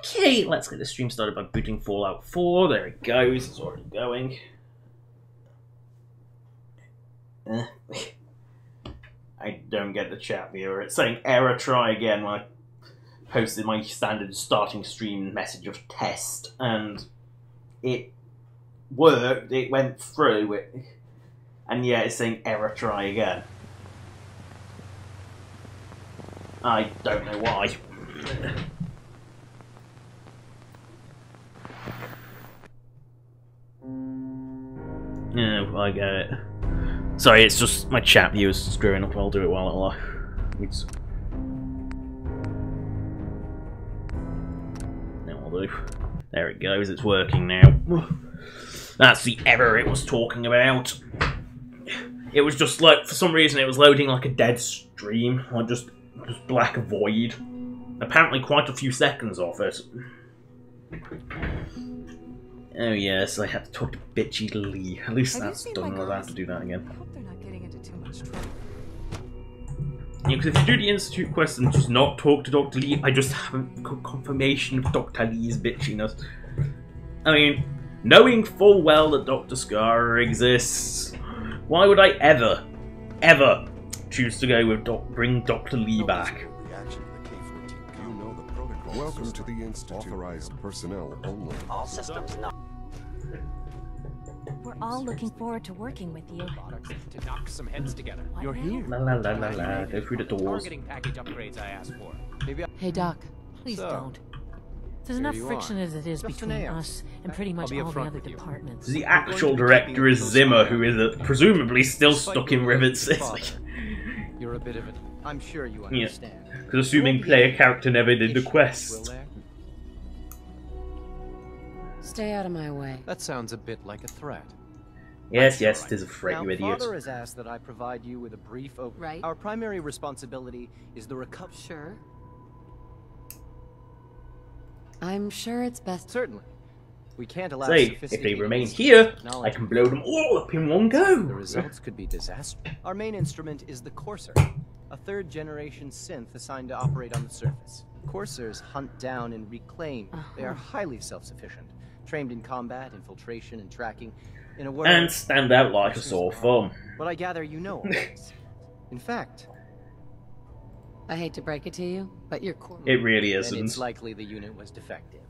Okay, let's get the stream started by booting Fallout 4. There it goes, it's already going. I don't get the chat viewer. It's saying error, try again when I posted my standard starting stream message of test, and it worked, it went through, and yeah, it's saying error, try again. I don't know why. No, I get it. Sorry, it's just my chat viewer's screwing up. I'll do it while it's... No, I'll do. There it goes, it's working now. That's the error it was talking about. It was just like, for some reason, it was loading like a dead stream, like just black void. Apparently quite a few seconds of it. Oh yes, I had to talk to bitchy Lee. At least that's done. I'll have to do that again. I hope they're not getting into too much trouble. Yeah, because if you do the Institute quest and just not talk to Dr. Lee, I just haven't got confirmation of Dr. Lee's bitchiness. I mean, knowing full well that Dr. Scar exists, why would I ever choose to go with bring Dr. Lee back? Welcome to the Institute. Authorized personnel only. All systems not. We're all looking forward to working with you. To knock some heads together. What You're now? here. La la la la la. Go through the doors. Targeting package upgrades I asked for. Maybe Hey, Doc, please So, don't. There's here enough you friction are. as it is Just between an AM. us and pretty much be all the upfront other with you. departments. The actual director is Zimmer, who is presumably still stuck in Rivet City. you're a bit of an... I'm sure you Yeah, understand. because assuming player character never did the quest. Stay out of my way. That sounds a bit like a threat. Yes, yes, it is a threat, Now, you idiot. Father has asked that I provide you with a brief overview. Right. Our primary responsibility is the recovery. Sure. I'm sure it's best. Certainly. We can't allow Say, if they sophisticated remain here, I knowledge. can blow them all up in one The go. results could be disastrous. Our main instrument is the Courser, a third-generation synth assigned to operate on the surface. Coursers hunt down and reclaim. They are highly self-sufficient, trained in combat, infiltration, and tracking. In a word, And stand out like a sore thumb. but I gather you know all this. In fact, I hate to break it to you, but you're core. It really then it's isn't. likely the unit was defective.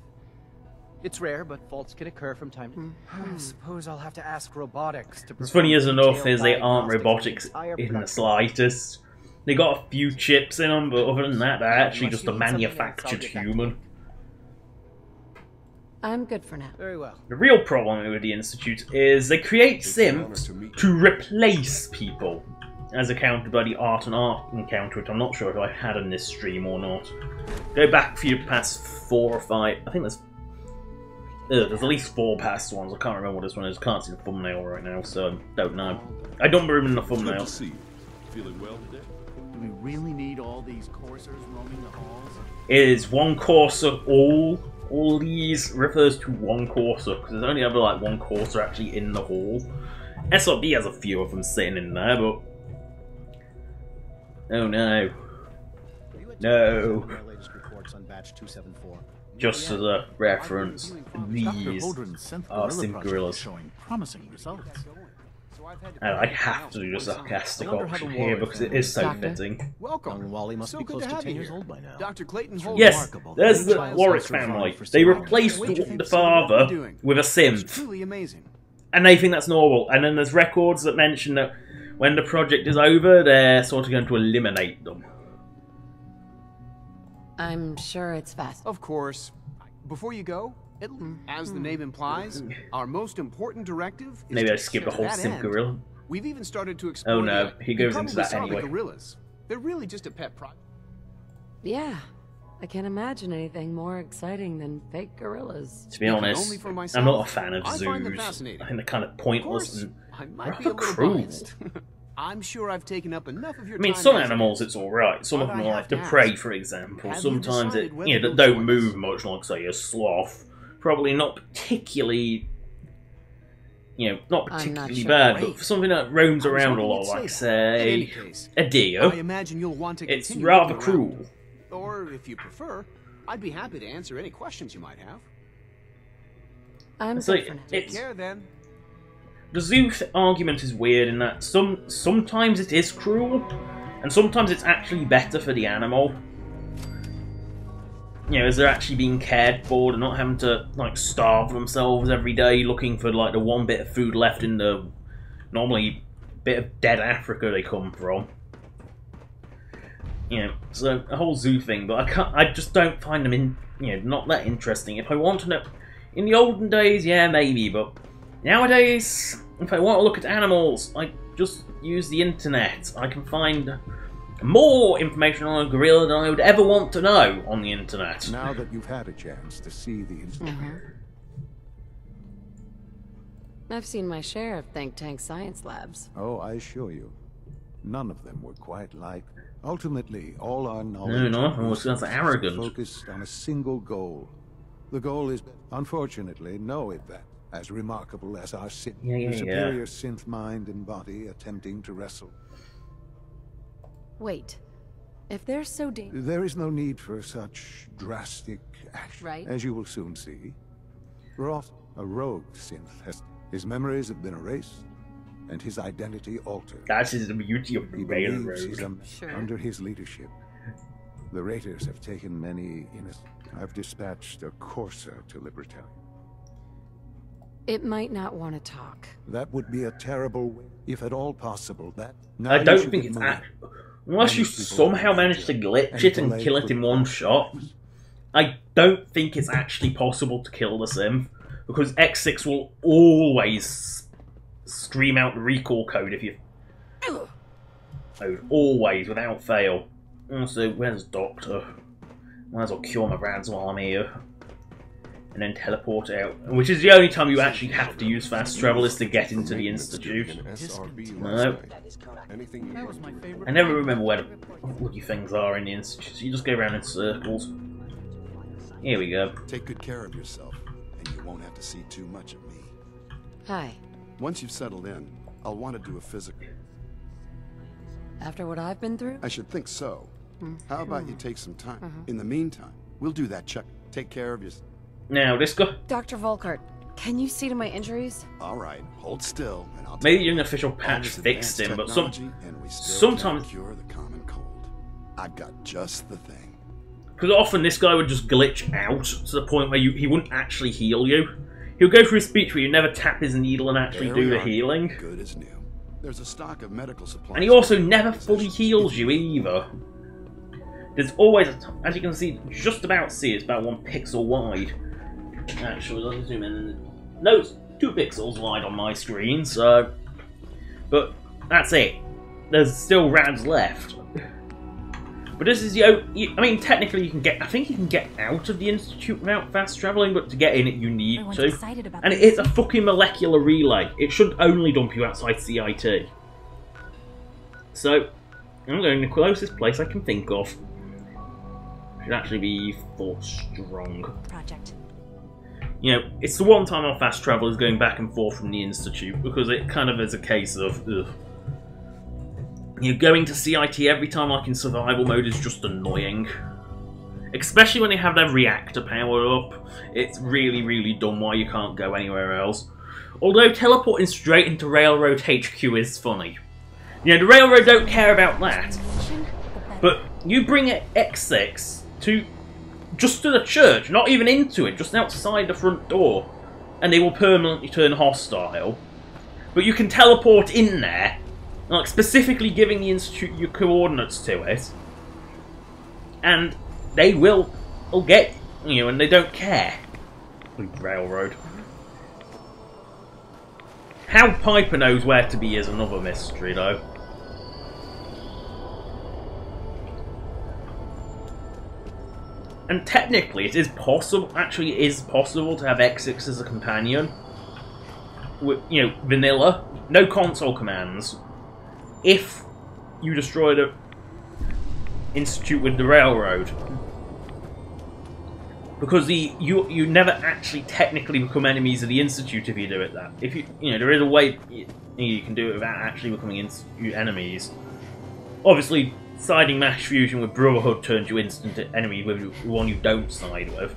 It's rare, but faults can occur from time to time. I suppose I'll have to ask robotics to. As funny as enough detailed is they aren't diagnostics of robotics the entire in the production. slightest. They got a few chips in them, but other than that, they're actually Unless just you a need something else, I'll manufactured get back to human. I'm good for now. Very well. The real problem with the Institute is they create synths to replace people, as accounted by the Art and Art encounter, which I'm not sure if I had in this stream or not. Go back for your past 4 or 5. I think there's at least 4 past ones. I can't remember what this one is. Can't see the thumbnail right now, so don't know. I don't remember in the thumbnail. Good to see you. Feeling well today? Do we really need all these coursers roaming the halls? It is one courser. All these refers to one courser because there's only ever like one courser actually in the hall. SRB has a few of them sitting in there, but oh no, no. Just as a reference, these are Synth gorillas. Showing promising results. And I have to do the sarcastic option here because it is so Doctor? fitting. Welcome. Wally must be close to 10 years old by now. Dr. Clayton Holmes. Yes, there's the Warwick family. They replaced the father with a synth. Truly amazing. And they think that's normal. And then there's records that mention that when the project is over, they're sort of going to eliminate them. I'm sure it's fast. Of course. Before you go, as the name implies, our most important directive is Maybe I to skipped the to whole that synth end, gorilla. We've even started to explore. Oh no, the- he you goes into probably that saw the anyway. gorillas. They're really just a pet project. Yeah. I can't imagine anything more exciting than fake gorillas. To be Only honest, for I'm myself, not a fan of I find them zoos. fascinating. I think they're kind of Of pointless course, and I might be a rather little cruel. biased. I'm sure I've taken up enough of your I mean, time some as it animals is. it's alright. Some of But them I are have like to the ask, prey, for example. have you Sometimes decided it, whether that you'll don't join us? move much, like say a sloth. Probably not particularly, not I'm not particularly sure. bad, Great. but for something that roams I was around a hoping lot, you'd like say that. In any say case, a deer, I imagine you'll want to it's continue rather looking around. cruel. Or, if you prefer, I'd be happy to answer any questions you might have. I'm So good for now. Take care then. the zoo argument is weird in that sometimes it is cruel, and sometimes it's actually better for the animal. You know, as they're actually being cared for, they're not having to like starve themselves every day looking for like the one bit of food left in the normally bit of dead Africa they come from. You know, so a whole zoo thing, but I just don't find them not that interesting. If I want to know, in the olden days, yeah, maybe, but nowadays, if I want to look at animals, I just use the internet. I can find more information on a gorilla than I would ever want to know on the internet. Now that you've had a chance to see the I've seen my share of think tank science labs. Oh, I assure you, none of them were quite like. Ultimately, all our No, knowledge that's arrogant. focused on a single goal. The goal is, unfortunately, no event as remarkable as our superior synth mind and body attempting to wrestle. Wait, if they're so dangerous, There is no need for such drastic action, Right. as you will soon see. Roth, a rogue synth, his memories have been erased, and his identity altered. That is the beauty of the He believes he's railroad. under his leadership. The raiders have taken many innocent. I've dispatched a courser to Libertalia. it might not want to talk. That would be a terrible way, if at all possible. I don't think it's unless you somehow manage to glitch it and kill it in one shot. I don't think it's actually possible to kill the synth, because X6 will always scream out the recall code if you... Always, without fail. Also, where's Doctor? Might as well cure my rads while I'm here. And then teleport out. Which is the only time you actually have to use fast travel, is to get into the Institute. No. I never remember where the bloody things are in the Institute. You just go around in circles. Here we go. Take good care of yourself, and you won't have to see too much of me. Hi. Once you've settled in, I'll want to do a physical. After what I've been through? I should think so. How about you take some time? In the meantime, we'll do that check. Take care of yourself. Now, this guy... Dr. Volkart, can you see to my injuries? All right, hold still, and I'll Maybe an official patch fixed him, but sometimes... cure the common cold. I've got just the thing. Because often this guy would just glitch out to the point where he wouldn't actually heal you. He'll go through a speech where you never tap his needle and actually do the healing. Good as new. There's a stock of medical supplies. And he also never fully heals you either. There's always, as you can see, just about see, it's about 1 pixel wide. Actually, let me zoom in. No, it's 2 pixels wide on my screen, so... But that's it. There's still rads left. But this is the... I mean, technically you can get... I think you can get out of the Institute without fast travelling, but to get in it you need to. And it is a fucking molecular relay. It should only dump you outside CIT. So, I'm going to the closest place I can think of. Should actually be Fort Strong. Project. You know, it's the one time our fast travel is going back and forth from the Institute, because it kind of is a case of, ugh. You know, going to CIT every time like in survival mode is just annoying. Especially when they have their reactor powered up. It's really, really dumb why you can't go anywhere else. Although teleporting straight into Railroad HQ is funny. You know, the Railroad don't care about that. But you bring X6 just to the church, not even into it, just outside the front door, and they will permanently turn hostile. But you can teleport in there, like specifically giving the Institute your coordinates to it, and they will get you, and they don't care. Railroad. How Piper knows where to be is another mystery, though. And technically, it is possible. Actually, it is possible to have X6 as a companion. With, you know, vanilla, no console commands. If you destroy the Institute with the Railroad, because you never actually technically become enemies of the Institute if you do it that. If you know, there is a way you can do it without actually becoming Institute enemies. Obviously, Siding mash fusion with Brotherhood turns you instant enemy with one you don't side with.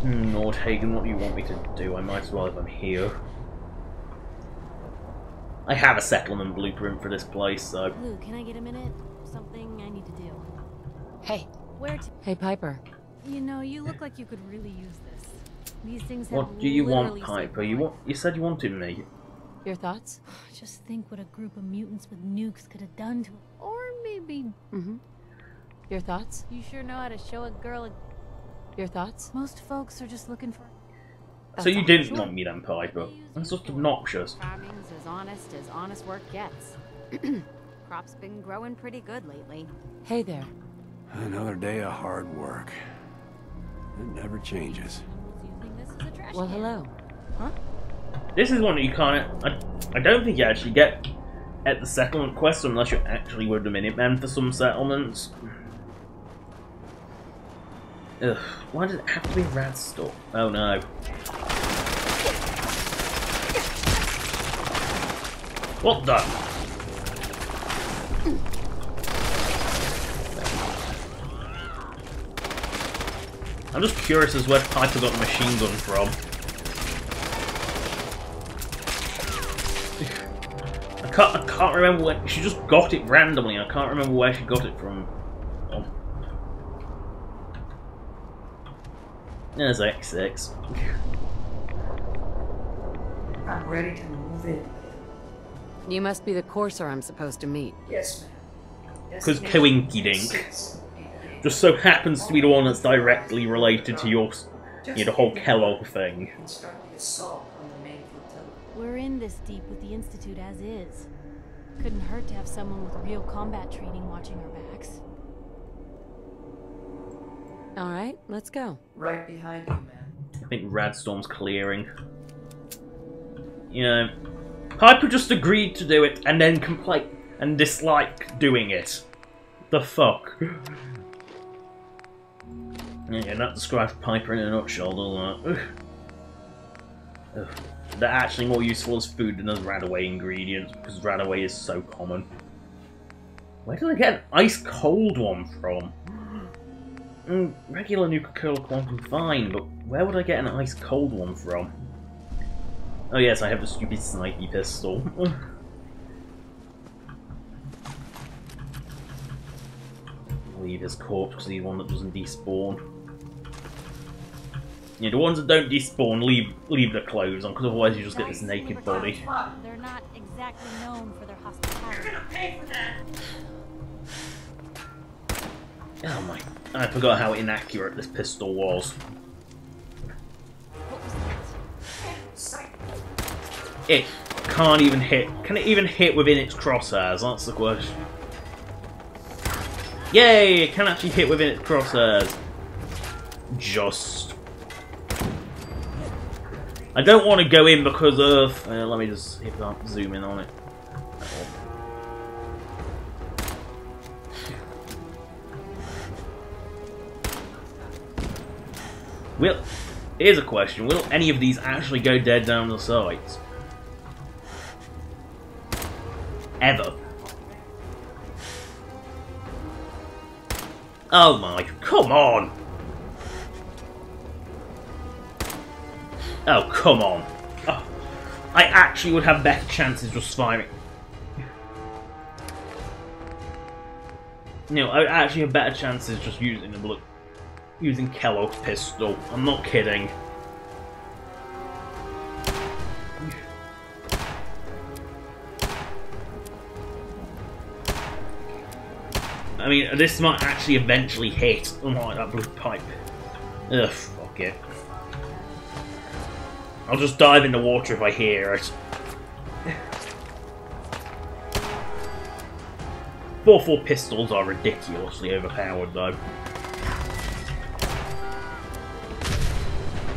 Lord Hagen, what do you want me to do? I might as well if I'm here. I have a settlement blueprint for this place, so... Blue, can I get a minute? Something I need to do. Hey. Where to... Hey, Piper. You know, you look like you could really use this. These things have What do you want, literally Piper? saved You said you wanted me. Your thoughts? Just think what a group of mutants with nukes could have done to... Or maybe... Your thoughts? You sure know how to show a girl a... Your thoughts? Most folks are just looking for... So you didn't want me then, Piper. That's just obnoxious. Farming's as honest work gets. Crop's been growing pretty good lately. Hey there. Another day of hard work. It never changes. Well, hello. Huh? This is one that you can't... I don't think you actually get at the settlement quest unless you're actually with the Minutemen for some settlements. Ugh, why does it have to be Radstore? Oh no. What the? I'm just curious as where Piper got the machine gun from. I can't remember where she just got it randomly. I can't remember where she got it from. Oh. There's X6. I'm ready to move in. You must be the courser I'm supposed to meet. Yes, ma'am. Because Coinky Dink just so happens to be the one that's directly related to your, the whole Kellogg thing. We're in this deep with the Institute as is. Couldn't hurt to have someone with real combat training watching our backs. Alright, let's go. Right behind you, man. I think Radstorm's clearing. You know, Piper just agreed to do it and then complain and dislike doing it. The fuck? Yeah, that describes Piper in a nutshell, doesn't it? Ugh. They're actually more useful as food than as Radaway ingredients, because Radaway is so common. Where did I get an ice-cold one from? Regular nuclear quantum fine, but where would I get an ice-cold one from? Oh yes, I have the stupid snipey pistol. Leave his corpse, because he's the one that doesn't despawn. Yeah, the ones that don't despawn, leave their clothes on, because otherwise you just get this naked body. They're not exactly known for their hospitality. You're gonna pay for that! Oh my... I forgot how inaccurate this pistol was. What was that? It can't even hit... Can it even hit within its crosshairs? That's the question. Yay! It can actually hit within its crosshairs. Just... I don't want to go in because of... let me just see if I can zoom in on it. Here's a question. Will any of these actually go dead down the sides? Ever? Oh my... Come on! Oh, come on. Oh, I actually would have better chances just firing. No, I would actually have better chances just using using Kellogg's pistol. I'm not kidding. I mean, this might actually eventually hit. Unlike that blue pipe. Ugh, fuck it. I'll just dive in the water if I hear it. 4-4 pistols are ridiculously overpowered, though.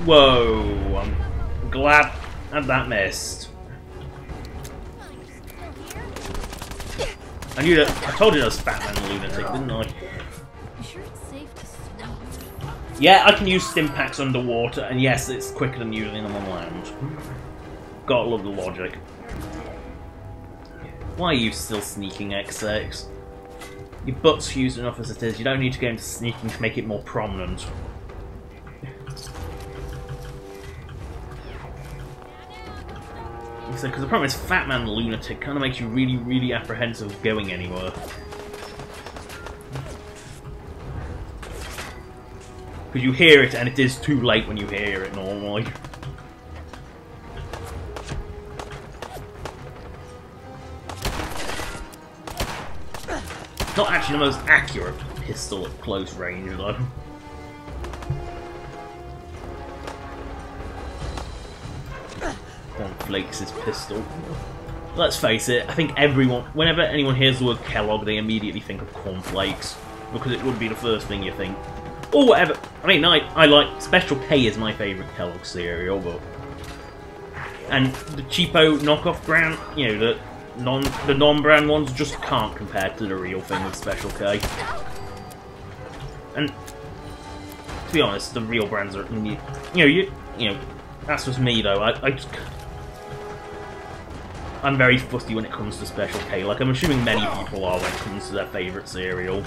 Whoa, I'm glad that missed. I knew that. I told you that was Batman lunatic, didn't I? You sure it's safe to swim? Yeah, I can use Stimpaks underwater, and yes, it's quicker than using them on land. Gotta love the logic. Why are you still sneaking, X6? Your butt's huge enough as it is. You don't need to go into sneaking to make it more prominent. Because the problem is Fat Man Lunatic kind of makes you really, really apprehensive of going anywhere. Because you hear it and it is too late when you hear it normally. Not actually the most accurate pistol at close range, though. Flakes his pistol. Let's face it, I think whenever anyone hears the word Kellogg, they immediately think of cornflakes, because it would be the first thing you think. Or whatever. I mean, I like Special K is my favourite Kellogg cereal, but and the cheapo knockoff brand, you know, the non-brand ones just can't compare to the real thing with Special K. And to be honest, the real brands are, you know, that's just me though. I'm very fussy when it comes to Special K. Like I'm assuming many people are when it comes to their favourite cereal.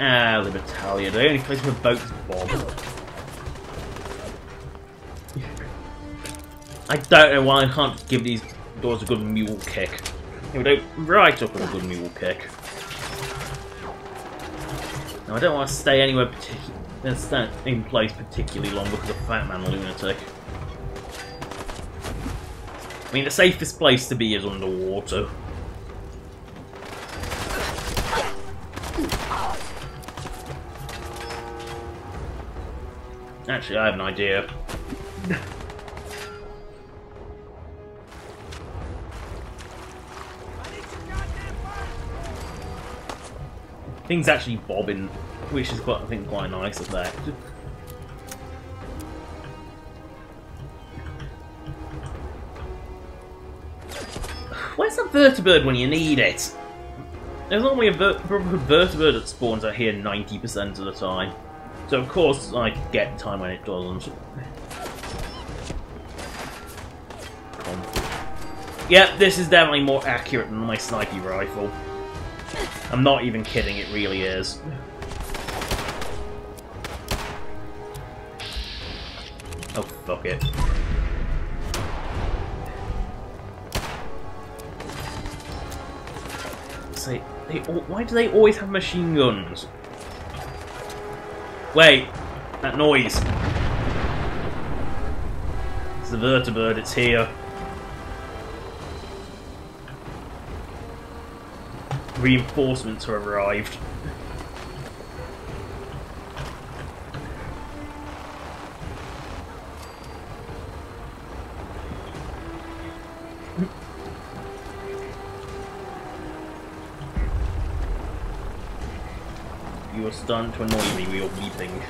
Ah, Libertalia. The only place with boats is Bob. I don't know why I can't give these doors a good mule kick. We don't right up with a good mule kick. Now I don't want to stay anywhere in place particularly long because of Fat Man Lunatic. I mean, the safest place to be is underwater. Actually, I have an idea. Things actually bobbing, which is quite, I think, quite a nice effect. Where's the vertibird when you need it? There's normally a vertibird that spawns out here 90% of the time. So of course I get the time when it doesn't. Yep, this is definitely more accurate than my sniper rifle. I'm not even kidding, it really is. Oh, fuck it. Say, why do they always have machine guns? Wait, that noise. It's the vertibird, it's here. Reinforcements have arrived. You are starting to annoy me with your beeping.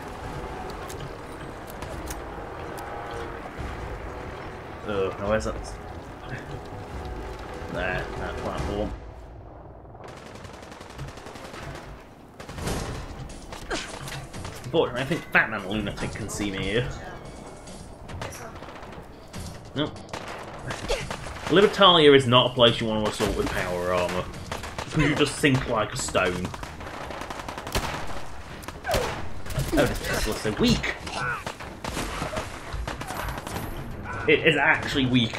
Now where's that? There, that platform. But I think Fat Man Lunatic can see me here. Nope. Libertalia is not a place you want to assault with power armor, because you just sink like a stone. Oh, this pistol is so weak! It is actually weak.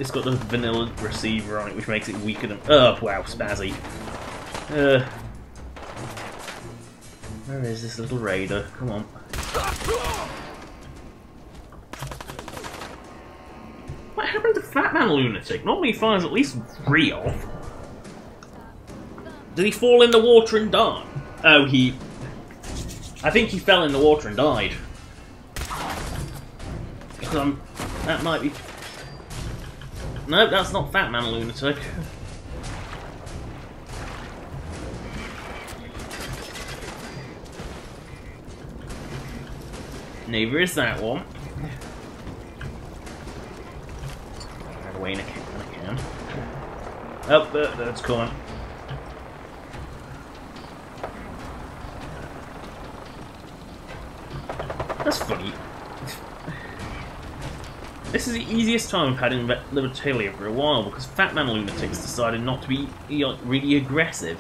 It's got the vanilla receiver on it, which makes it weaker than. Oh wow, spazzy. Where is this little raider? Come on. What happened to Fat Man Lunatic? Normally he fires at least 3 off. Did he fall in the water and die? Oh, I think he fell in the water and died. That might be. No, that's not Fat Man Lunatic. Neither is that one. Right away when I can. Oh, that's coming. That's funny. This is the easiest time I've had in Libertalia for a while because Fat Man Lunatics decided not to be really aggressive.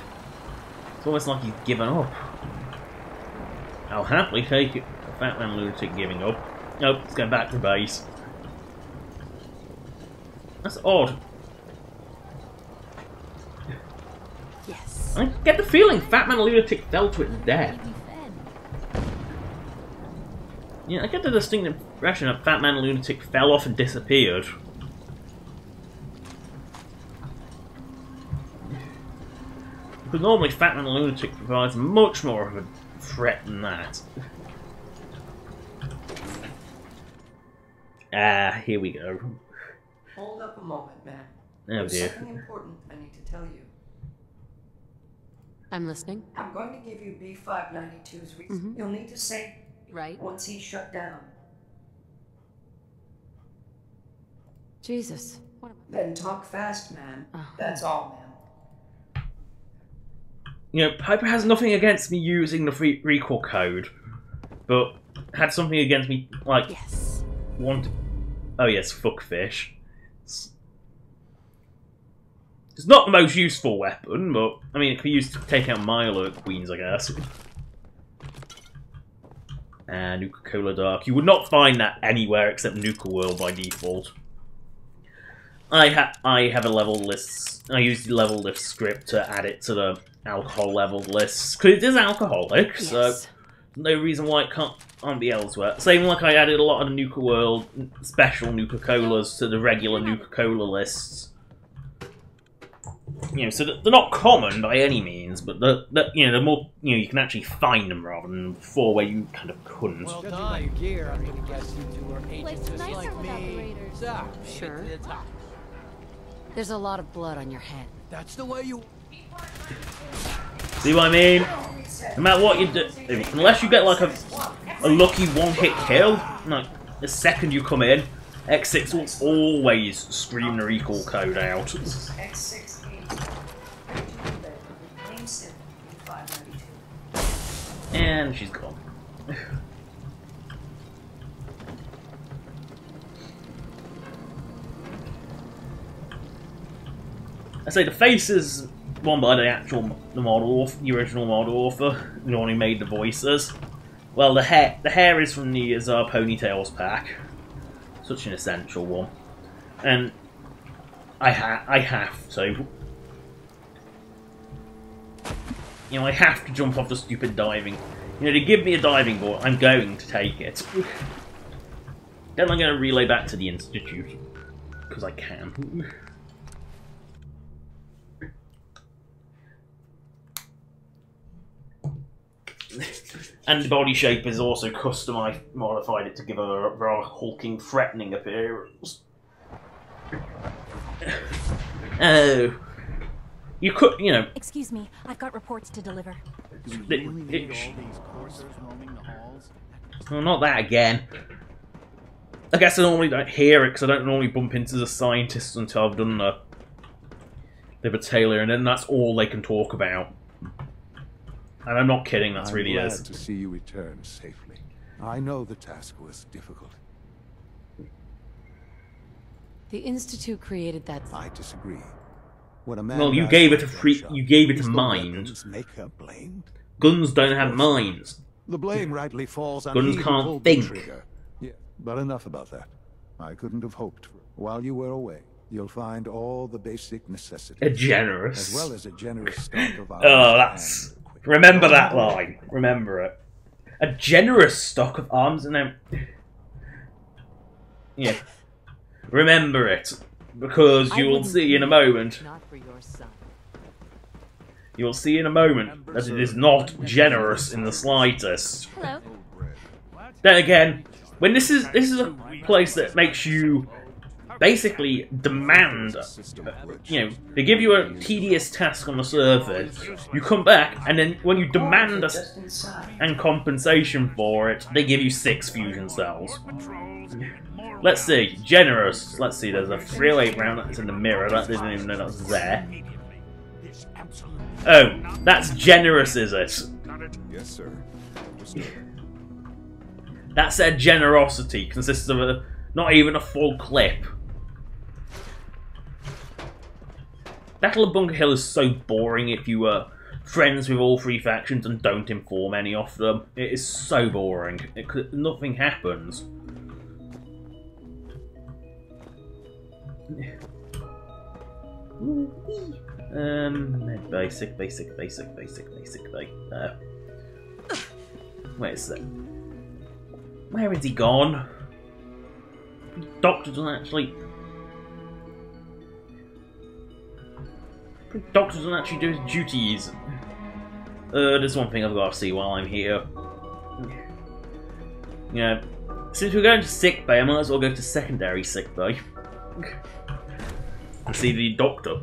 It's almost like he's given up. I'll happily take it. A Fat Man Lunatic giving up. Nope, it's going back to base. That's odd. Yes. I get the feeling Fat Man Lunatic fell to its death. Yeah, I get the distinct impression that Fat Man Lunatic fell off and disappeared. Because normally Fat Man Lunatic provides much more of a threat than that. Ah, here we go. Hold up a moment, man. Oh There's dear. something important I need to tell you. I'm listening. I'm going to give you B592's reason. You'll need to say Right. once he's shut down. Jesus. Then talk fast, man. That's all, man. You know, Piper has nothing against me using the free recall code, but had something against me, like, Yes. Oh yes, fuckfish. It's not the most useful weapon, but, I mean, it can be used to take out Milo Queens, I guess. And Nuka-Cola Dark. You would not find that anywhere except Nuka World by default. I have a level list. I use the level list script to add it to the alcohol level lists because it is alcoholic, Yes. so no reason why it can't be elsewhere. Same like I added a lot of the Nuka World special Nuka Colas to the regular Nuka Cola lists. You know, so they're not common by any means, but they're more, you can actually find them rather than before where you kind of couldn't. Well done. Gear, I'm gonna guess you two are agents just nicer like without the me. Raiders. Sure. Get to the top. There's a lot of blood on your head. That's the way you. See what I mean? No matter what you do, unless you get like a lucky one-hit kill, like the second you come in, X6 will always scream the recall code out. X6. And she's gone. I say the face is one by the original model author, the one who made the voices. Well, the hair is from the Azar Ponytails pack, such an essential one, and I have to. You know, I have to jump off the stupid diving. You know, they give me a diving board, I'm going to take it. Then I'm going to relay back to the Institute, because I can. And the body shape is also custom. I modified it to give her a rather hulking, threatening appearance. Oh. You could, you know... Excuse me, I've got reports to deliver. Well, not that again. I guess I normally don't hear it, because I don't normally bump into the scientists until I've done the Libertalia, and then that's all they can talk about. And I'm not kidding, that's really I'm is. glad to see you return safely. I know the task was difficult. The Institute created that. I disagree. When a man Well, you dies gave by it a gunshot, you gave it is a the mind. weapons make her blamed? Guns don't have minds. The blame rightly falls on Guns he who can't pulled the think. trigger. Yeah, but enough about that. I couldn't have hoped for. While you were away, you'll find all the basic necessities. A generous. As well as a generous stock of arms. Oh, that's... Remember that line. Remember it. A generous stock of arms and then... Yeah. Remember it. Because you will see in a moment... Not for your son. You will see in a moment that it is not generous in the slightest. Hello. Then again, when this is a place that makes you basically demand, you know, they give you a tedious task on the surface, you come back, and then when you demand and compensation for it, they give you 6 fusion cells. Let's see, generous. Let's see, there's a 308 round that's in the mirror, that didn't even know that was there. Oh, that's generous, is it? Yes, sir. That's their generosity, consists of not even a full clip. Battle of Bunker Hill is so boring if you were friends with all three factions and don't inform any of them. It is so boring. Nothing happens. Basic. Where's that? Where is he gone? Doctor doesn't actually... Doctor doesn't actually do his duties. There's one thing I've got to see while I'm here. Yeah. Since we're going to sick bay, I might as well go to secondary sick bay. And see the doctor.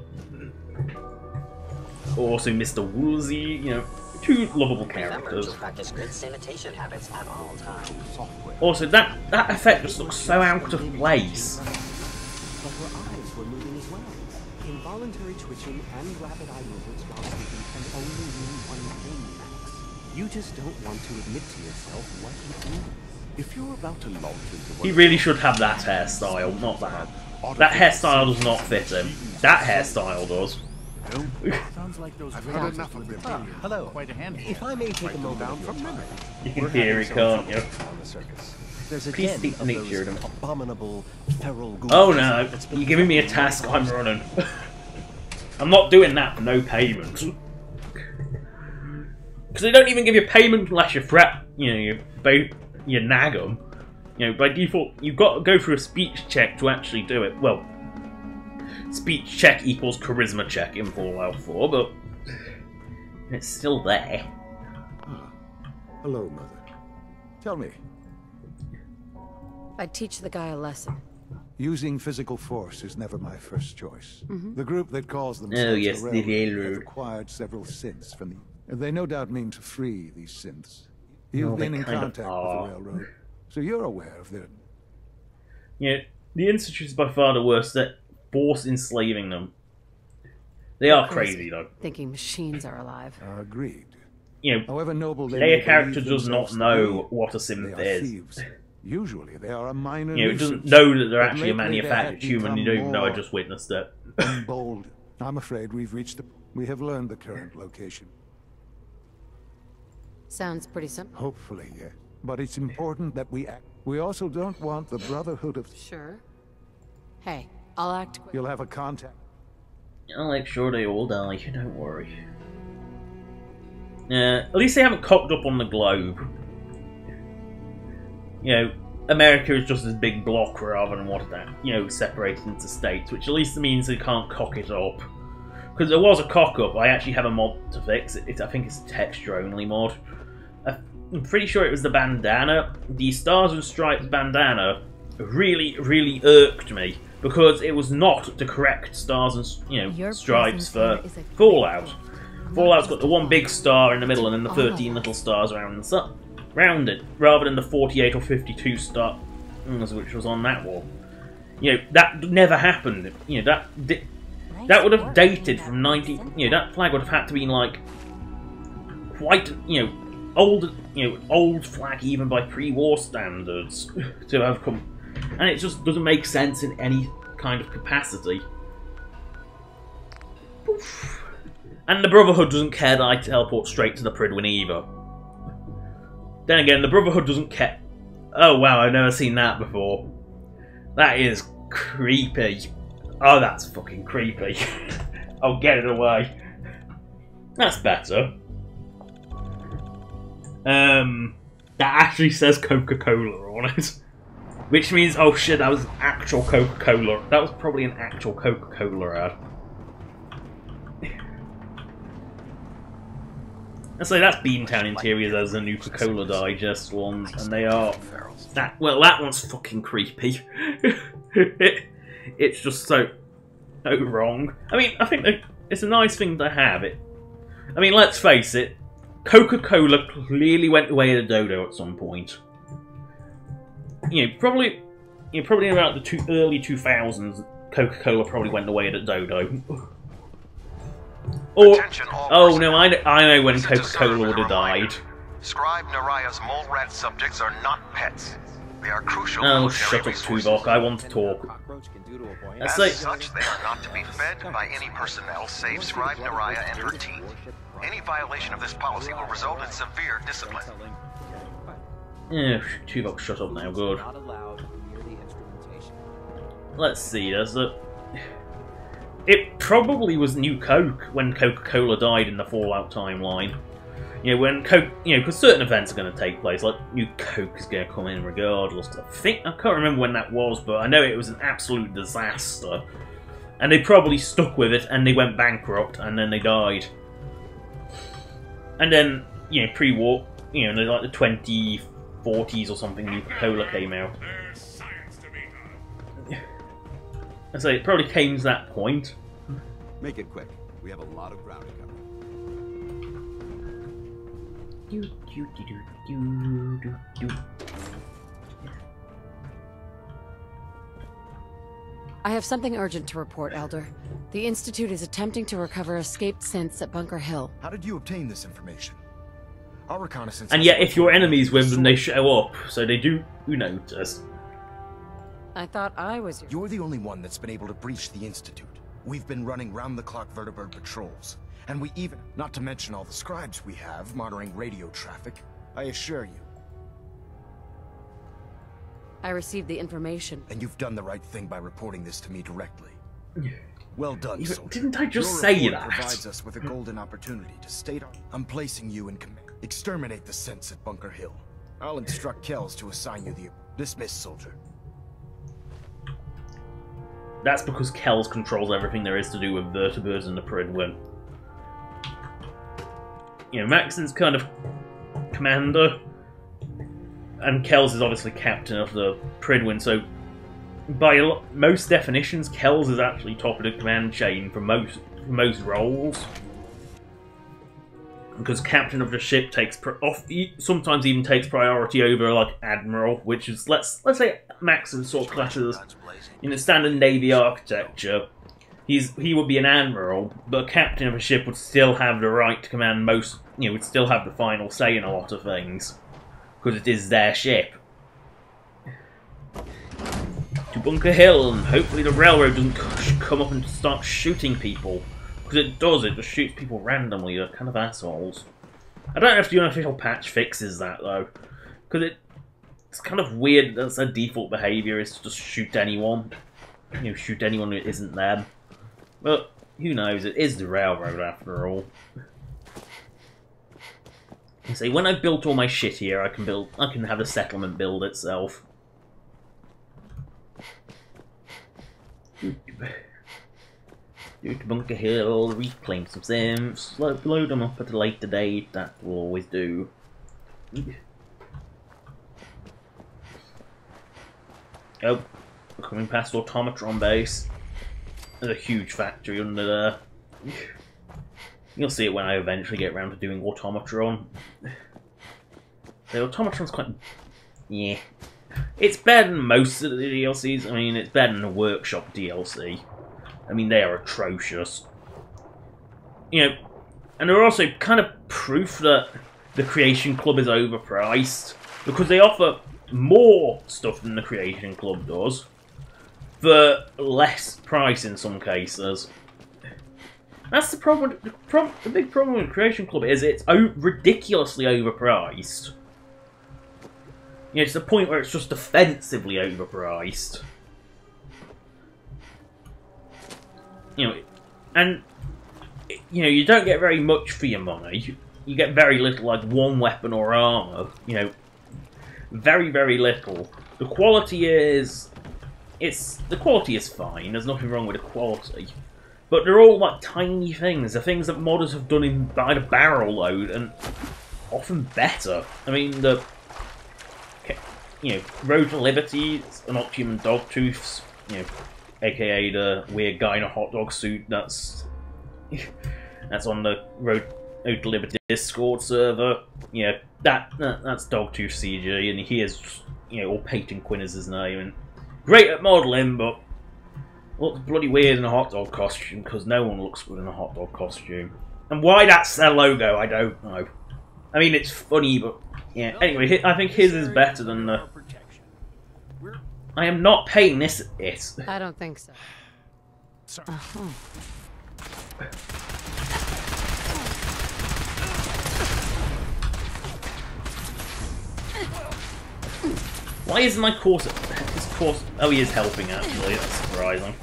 Also Mr. Woolsey, you know, two lovable characters. Also, that effect just looks so out of place. But her eyes were moving as well. Involuntary twitching and rapid eye movements while sleeping can only mean one thing, Max. You just don't want to admit to yourself what you do. If you're about to launch into he really should have that hairstyle, not that. That hairstyle does not fit him. That hairstyle does. Sounds like those I've had enough of them. Hello. Quite a handful. If I may take a moment from memory. You can hear it, can't you? On the circus. There's a Please den speak the of nature of those them. abominable feral ghouls. Oh no, you're giving me a task, I'm running. I'm not doing that for no payment. Because they don't even give you payment unless you threat, you nag them. You know, by default, you've got to go through a speech check to actually do it. Well, speech check equals charisma check in Fallout 4, but it's still there. Ah, hello, Mother. Tell me, I'd teach the guy a lesson. using physical force is never my first choice. The group that calls Oh themselves yes, the the Railroad have railroad. acquired several synths from me. They no doubt mean to free these synths. You've Well, they been in kind of contact with are. the Railroad, so you're aware of their... Yeah, the Institute is by far the worst. They're force enslaving them. They are crazy though. Thinking machines are alive. Agreed. You know, However noble they their may character believe does not themselves to know be, what a they synth are is. thieves. Usually they are a minor You know, it doesn't nuisance, know that they're but actually a lately they manufactured have human. You don't even know I become just witnessed it. more bold. I'm afraid we've reached the... We have learned the current location. Sounds pretty simple. Hopefully, yeah. But it's important that we act. We also don't want the Brotherhood of... Sure. Hey, I'll act quick. You'll have a contact. I'll make sure they all die, don't worry. At least they haven't cocked up on the globe. You know, America is just this big block rather than what that, separated into states, which at least means they can't cock it up. Because there was a cock up, I actually have a mod to fix it. I think it's a texture only mod. I'm pretty sure it was the bandana. The Stars and Stripes bandana really, really irked me. Because it was not the correct stars and stripes for Fallout. Fallout's got the one big star in the middle and then the 13 little stars around it, rather than the 48 or 52 stars which was on that wall. That never happened. That would have dated from 90. That flag would have had to be like quite old flag even by pre-war standards to have come. And it just doesn't make sense in any kind of capacity. Oof. And the Brotherhood doesn't care that I teleport straight to the Pridwin either. Then again, the Brotherhood doesn't care... Oh wow, I've never seen that before. That is creepy. Oh, that's fucking creepy. I'll get it away. That's better. That actually says Coca-Cola on it. Which means, oh shit, that was actual Coca-Cola. That was probably an actual Coca-Cola ad. And so that's Beantown Interiors as the new Coca-Cola Digest ones, and they are... that one's fucking creepy. It's just so wrong. I mean, I think it's a nice thing to have. I mean, let's face it, Coca-Cola clearly went the way of the dodo at some point. Probably in about the early 2000s, Coca-Cola probably went the way of the dodo. Or, oh no, I know when Coca-Cola would have died. Scribe Naraya's mole rat subjects are not pets. They are crucial. Oh, shut up, Tuvok. I want to talk. As such, they are not to be fed by any personnel save Scribe Naraya and her team. Any violation of this policy will result in severe discipline. Yeah, Tuvok, shut up now. Good. Let's see. It probably was New Coke when Coca-Cola died in the Fallout timeline. You know, when Coke, because certain events are going to take place, like New Coke is going to come in regardless. I can't remember when that was, but I know it was an absolute disaster. And they probably stuck with it, and they went bankrupt, and then they died. And then, pre-war, in like the 2040s or something, New Cola came out. And so it probably came to that point. Make it quick. We have a lot of ground to cover. I have something urgent to report, Elder. The Institute is attempting to recover escaped synths at Bunker Hill. How did you obtain this information? Our reconnaissance... And yet, if you're enemies with them, they show up, so they do notice. I thought I was your... You're the only one that's been able to breach the Institute. We've been running round-the-clock vertibird patrols. And we even... Not to mention all the scribes we have monitoring radio traffic. I assure you. I received the information. And you've done the right thing by reporting this to me directly. Well done, soldier. Didn't I just Your say report that? Provides us with a golden opportunity to state our... I'm placing you in command. Exterminate the synths at Bunker Hill. I'll instruct Kells to assign you the... Dismiss, soldier. That's because Kells controls everything there is to do with vertibirds and the Pridwin. Maxon's kind of commander, and Kells is obviously captain of the Pridwin, so by most definitions, Kells is actually top of the command chain for most roles. Because captain of the ship sometimes even takes priority over like admiral, which is let's say Maxon sort of classes in the standard Navy architecture. He would be an admiral, but a captain of a ship would still have the right to command most. Would still have the final say in a lot of things because it is their ship. To Bunker Hill, and hopefully the railroad doesn't come up and start shooting people. Because it does, it just shoots people randomly, they're kind of assholes. I don't know if the unofficial patch fixes that though. Because it's kind of weird, that's their default behaviour, is to just shoot anyone. Shoot anyone who isn't them. But, who knows, it is the railroad after all. And say, when I've built all my shit here, I can have the settlement build itself. Do to Bunker Hill, reclaim some synths, load them up at a later date, that will always do. Oh, we're coming past Automatron base. There's a huge factory under there. You'll see it when I eventually get around to doing Automatron. The Automatron's quite... yeah. It's better than most of the DLCs. I mean, it's better than the Workshop DLC. I mean, they are atrocious. And they're also kind of proof that the Creation Club is overpriced. Because they offer more stuff than the Creation Club does. For less price in some cases. That's the problem. The big problem with Creation Club is it's ridiculously overpriced. It's the point where it's just offensively overpriced. And you don't get very much for your money. You get very little, like one weapon or armor. Very, very little. The quality is fine. There's nothing wrong with the quality, but they're all like tiny things. They're things that modders have done by the barrel load, and often better. I mean, Road to Liberty, an Optimum Dogtooths, aka the weird guy in a hot dog suit. That's on the Road to Liberty Discord server. That's Dogtooth CG, and he is, all Peyton Quinn is his name, and great at modelling, but looks bloody weird in a hot dog costume, because no one looks good in a hot dog costume. And why that's their logo, I don't know. I mean, it's funny, but yeah. Anyway, I think his is better than the. I am not paying this. I don't think so. Why isn't my course? His course. Oh, he is helping actually. That's surprising.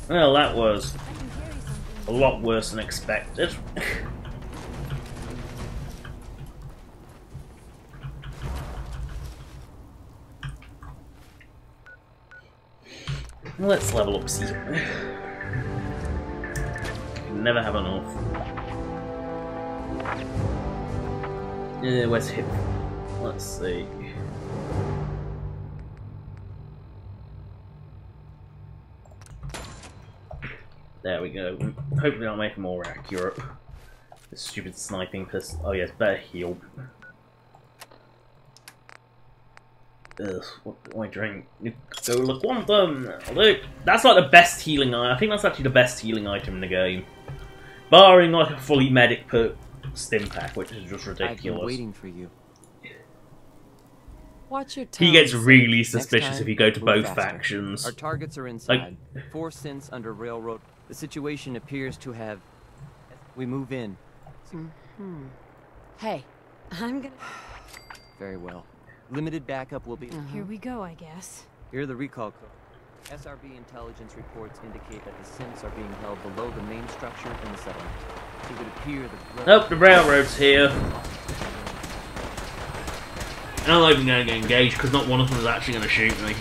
Well, that was a lot worse than expected. Let's level up Caesar. Can never have enough. Where's hip? Let's see. There we go. Hopefully I'll make it more accurate. This stupid sniping pistol. Oh yes, better heal. Ugh, what do I drink? Go look quantum! That's like the best healing item. I think that's actually the best healing item in the game. Barring like a fully medic per stim pack, which is just ridiculous. I've been waiting for you. Watch your tone. He gets really suspicious if you go to both factions. Our targets are inside. 4 synths under railroad. The situation appears to have... We move in. Hey, I'm gonna... Very well. Limited backup will be... Here we go, I guess. Here are the recall codes. SRB intelligence reports indicate that the synths are being held below the main structure in the settlement. It would appear that... Nope, the railroad's here. I'm not even going to get engaged because not one of them is actually going to shoot me.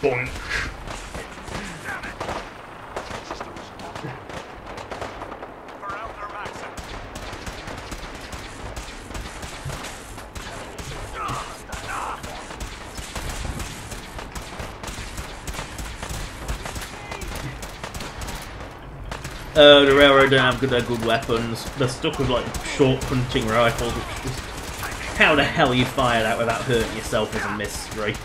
Boink. The railroad don't have good weapons. They're stuck with like short hunting rifles, which is how the hell you fire that without hurting yourself is a mystery.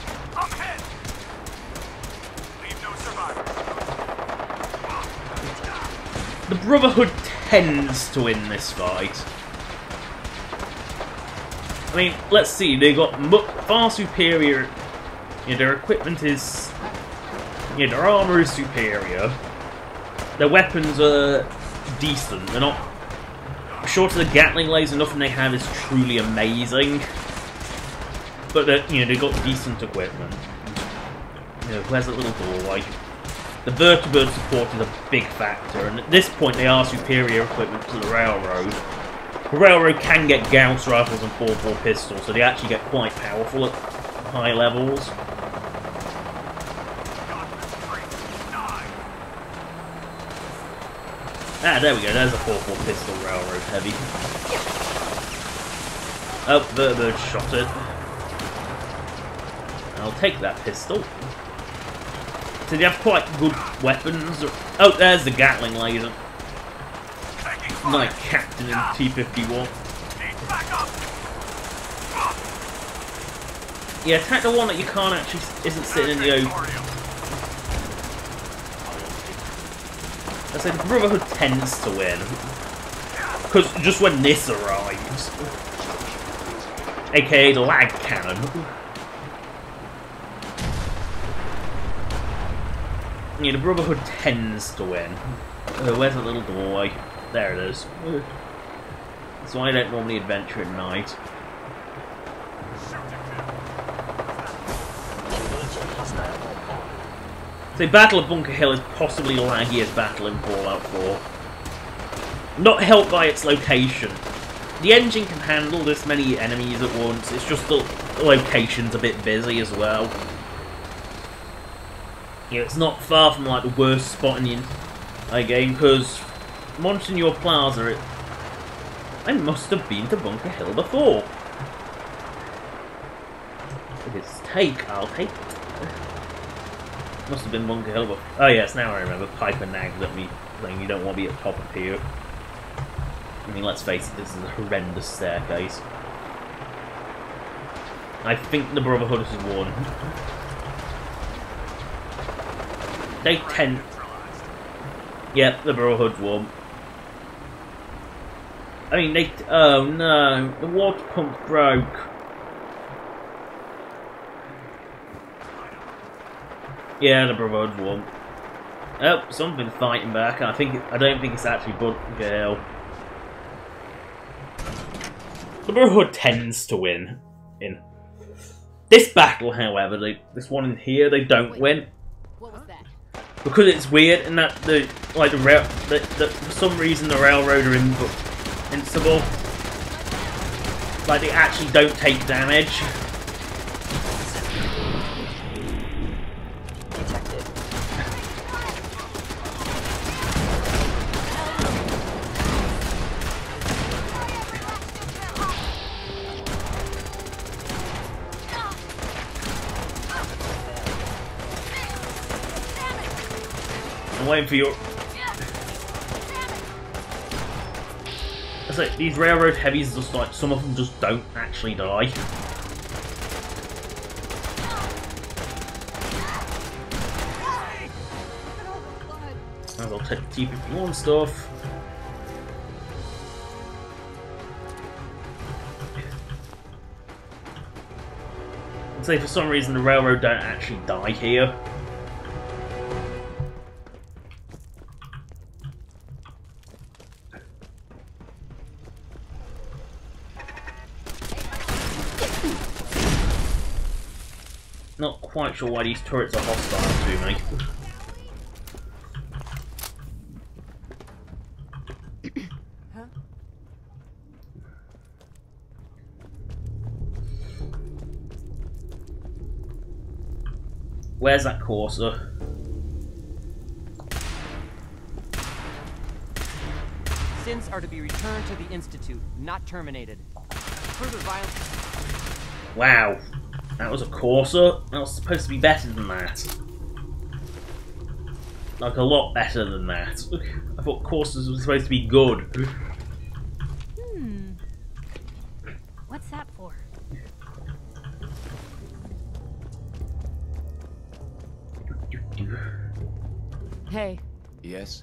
The Brotherhood tends to win this fight. I mean, let's see, they got far superior. You know, their equipment is, you know, their armor is superior. Their weapons are decent. They're not short of the Gatling laser. Nothing they have is truly amazing, but you know, they've got decent equipment. You know, where's that little doorway? The vertibird support is a big factor, and at this point they are superior equipment to the railroad. The railroad can get Gauss rifles and 4.4 pistols, so they actually get quite powerful at high levels. Ah, there we go, there's a 4.4 pistol railroad heavy. Oh, Vertibird shot it. I'll take that pistol. So they have quite good weapons. Oh, there's the Gatling laser. Like Captain in T-51. Yeah, attack the one that you can't actually, isn't sitting in the open. I say the Brotherhood tends to win. Because just when this arrives, aka the lag cannon. Yeah, the Brotherhood tends to win. Where's the little doorway? There it is. That's why I don't normally adventure at night. So Battle of Bunker Hill is possibly laggy as Battle in Fallout 4. Not helped by its location. The engine can handle this many enemies at once, it's just the location's a bit busy as well. Yeah, it's not far from like the worst spot in the game, because Monsignor Plaza, I must have been to Bunker Hill before. If it's take, I'll take it. Must have been Bunker Hill before. Oh yes, now I remember. Piper nagged at me saying you don't want to be at top of here. I mean, let's face it, this is a horrendous staircase. I think the Brotherhood has won. They tend... Yep, the Brotherhood won. I mean, they... Oh no, the water pump broke. Yeah, the Brotherhood won. Oh, something's fighting back. I don't think it's actually Bud Gale. The Brotherhood tends to win in this battle, however. This one in here, they don't win. What was that? Because it's weird in that for some reason the railroad are invincible. Like they actually don't take damage. I'm waiting for your... It's like, these railroad heavies just like, some of them just don't actually die. And I'll take the T-51 stuff. I'd say for some reason the railroad don't actually die here. Not quite sure why these turrets are hostile to me. Huh? Where's that Corsair? Synths are to be returned to the Institute, not terminated. Further violence. Wow. That was a Corsair? That was supposed to be better than that. Like, a lot better than that. I thought Corsairs were supposed to be good. What's that for? Hey. Yes?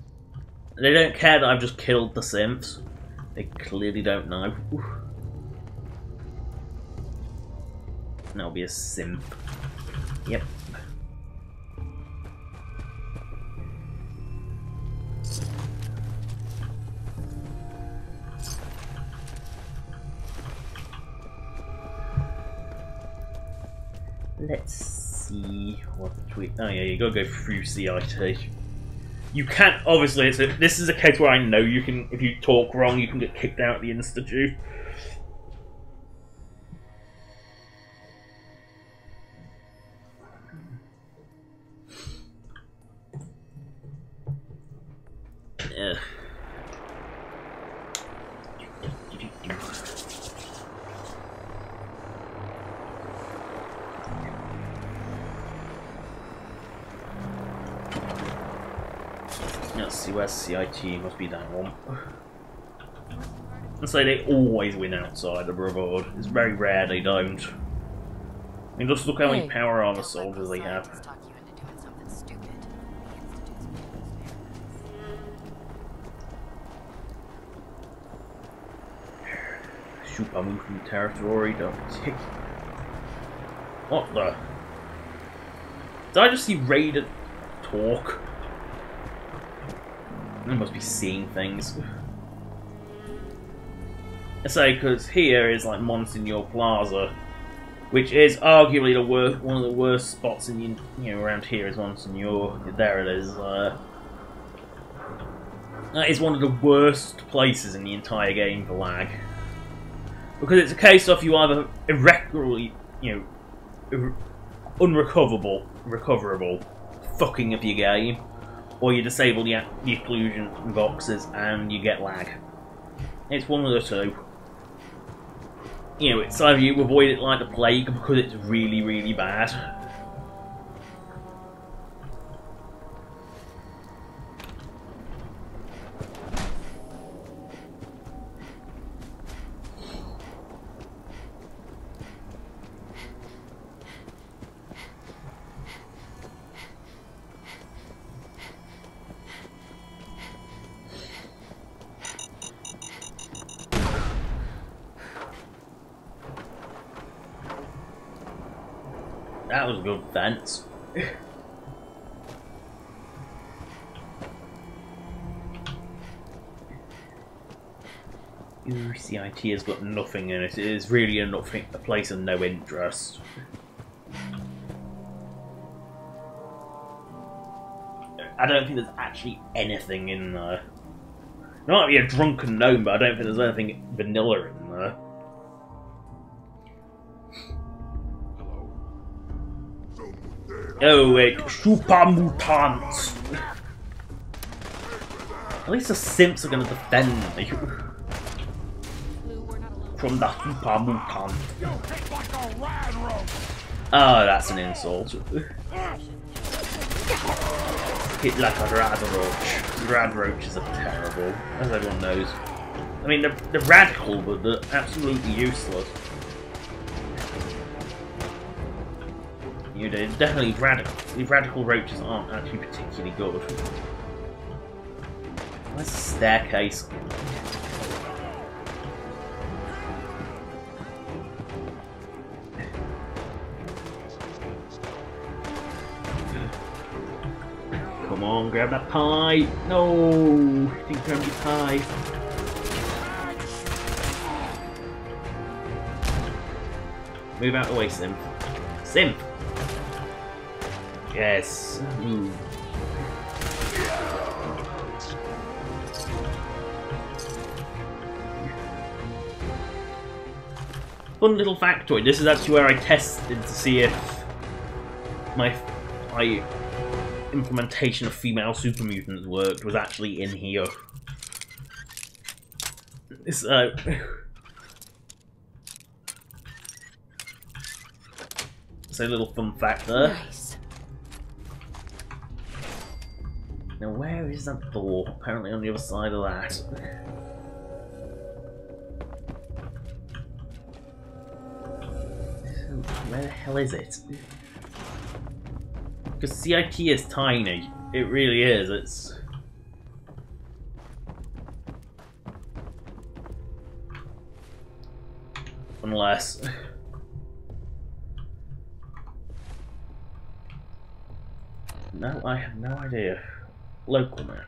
They don't care that I've just killed the Synths. They clearly don't know. That'll be a Synth. Yep. Let's see what tweet. Oh yeah, you gotta go through CIT. You can't. Obviously, this is a case where I know you can. If you talk wrong, you can get kicked out of the Institute. Yeah. Let's see where CIT must be that one. And so they always win outside the Brotherhood. It's very rare they don't. I mean, just look how many power armor soldiers they have. Super movement territory, don't tick. What the? Did I just see Raider talk? I must be seeing things. I say, because here is like Monsignor Plaza, which is arguably the worst, one of the worst spots in around here is Monsignor. There it is. That is one of the worst places in the entire game for lag, because it's a case of you either irreparably, recoverable fucking up your game, or you disable the occlusion boxes and you get lag. It's one of the two. It's either you avoid it like the plague because it's really, really bad. That was a good fence. CIT has got nothing in it. It is really a place of no interest. I don't think there's actually anything in there. It might be a drunken gnome, but I don't think there's anything vanilla in there. Oh wait, super mutants! At least the simps are gonna defend me from the super mutant. Oh, that's an insult. Hit like a radroach. Radroaches are terrible, as everyone knows. I mean, they're radical, but they're absolutely useless. You know, definitely radical. The radical roaches aren't actually particularly good. Where's the staircase? Come on, grab that pie! No! Didn't grab the pie. Move out the way, Synth. Synth! Yes. Move. Fun little factoid. This is actually where I tested to see if my implementation of female super mutants worked. Was actually in here. So a little fun fact there. Nice. Now where is that door? Apparently on the other side of that. Where the hell is it? Because CIT is tiny. It really is. It's... Unless... No, I have no idea. Local map.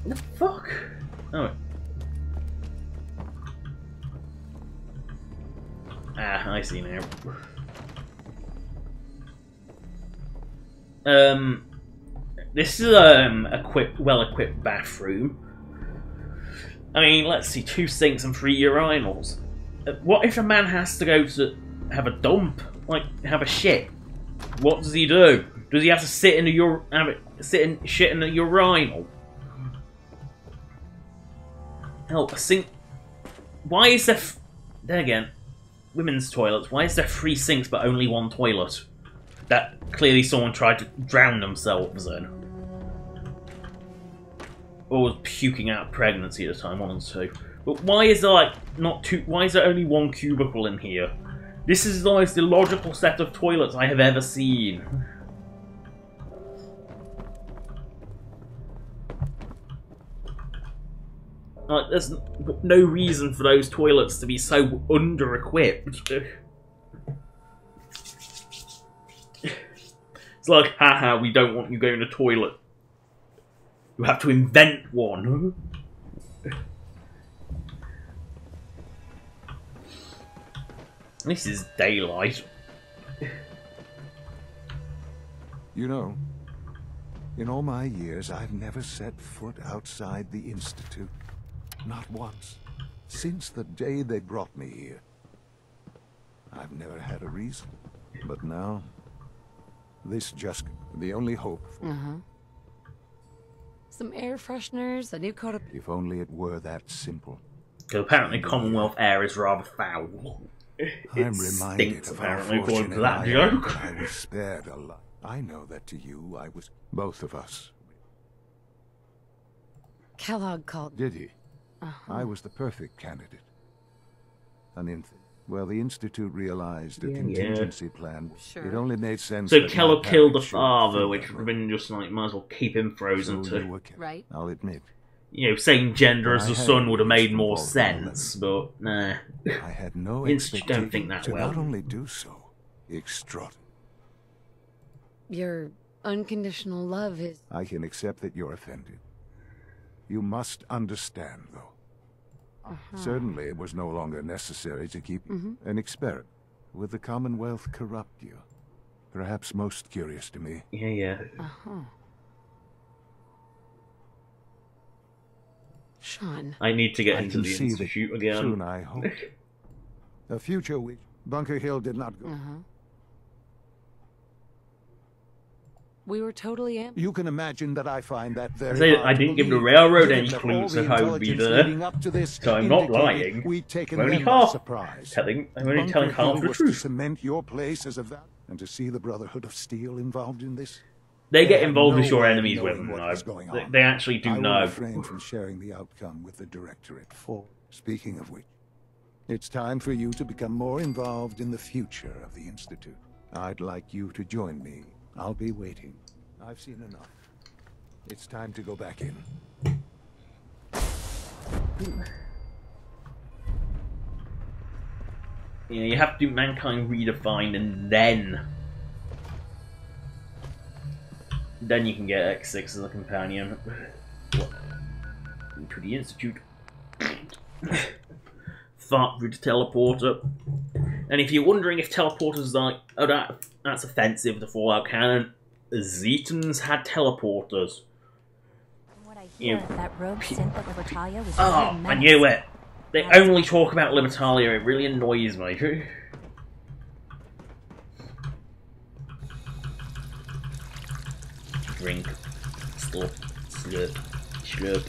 The fuck? Oh. Ah, I see now. This is well-equipped bathroom. I mean, let's see, 2 sinks and 3 urinals. What if a man has to go to have a dump, like have a shit? What does he do? Does he have to sit in a shit in a urinal? Hell, a sink. Why is there? Then again, women's toilets. Why is there 3 sinks but only 1 toilet? That clearly someone tried to drown themselves in. Or was puking out pregnancy at the time, 1 and 2. But why is there like not 2? Why is there only 1 cubicle in here? This is the most illogical set of toilets I have ever seen. Like, there's no reason for those toilets to be so under-equipped. It's like, haha, we don't want you going to the toilet. You have to invent one. This is daylight. You know, in all my years, I've never set foot outside the Institute. Not once. Since the day they brought me here. I've never had a reason. But now, this just the only hope. Some air fresheners, a new coat of... If only it were that simple. Because apparently Commonwealth air is rather foul. I'm reminded of how fortunate I am that I was spared a lot. I know that to you, I was... Both of us. Kellogg called... Did he? I was the perfect candidate. Well, the Institute realized a contingency plan. It only made sense. So that Keller my killed the parents should father, fill which that would have role. been just like, might as well keep him frozen So to. you were Right. I'll admit. You know, same gender But as I the had son would have made reason more for sense, but nah. I had no Institute don't think expectation that to well. not only do so, extraordinary. Your unconditional love is... I can accept that you're offended. You must understand, though. Certainly it was no longer necessary to keep an experiment. Would the Commonwealth corrupt you? Perhaps most curious to me. Yeah. Sean. I need to get I into can the see that Institute again. soon, I hope. A future which Bunker Hill did not go. We were totally You can imagine that I find that very say hard I to didn't give the believe, railroad given any that clues all of the how it would be intelligence there. leading up to this So I'm not indicated lying. we'd taken I'm only them by half surprise. I'm only telling Bunker Hill half the was to truth. cement your place as a and to see the Brotherhood of Steel involved in this. They get had involved no as your way of enemies with knowing them, what though. was going on. They actually do I will know. refrain from sharing the outcome with the Directorate. Speaking of which, it's time for you to become more involved in the future of the Institute. I'd like you to join me. I'll be waiting. I've seen enough. It's time to go back in. Yeah, you have to do Mankind Redefined, and then you can get X6 as a companion. To the Institute. Thought through the teleporter. And if you're wondering if teleporters are like, oh, that's offensive to Fallout canon, Zetans had teleporters. What I hear, that rogue synth at Libertalia was Oh, I knew it. They only talk about Libertalia. It really annoys me. Drink. Slurp. Slurp. Slurp.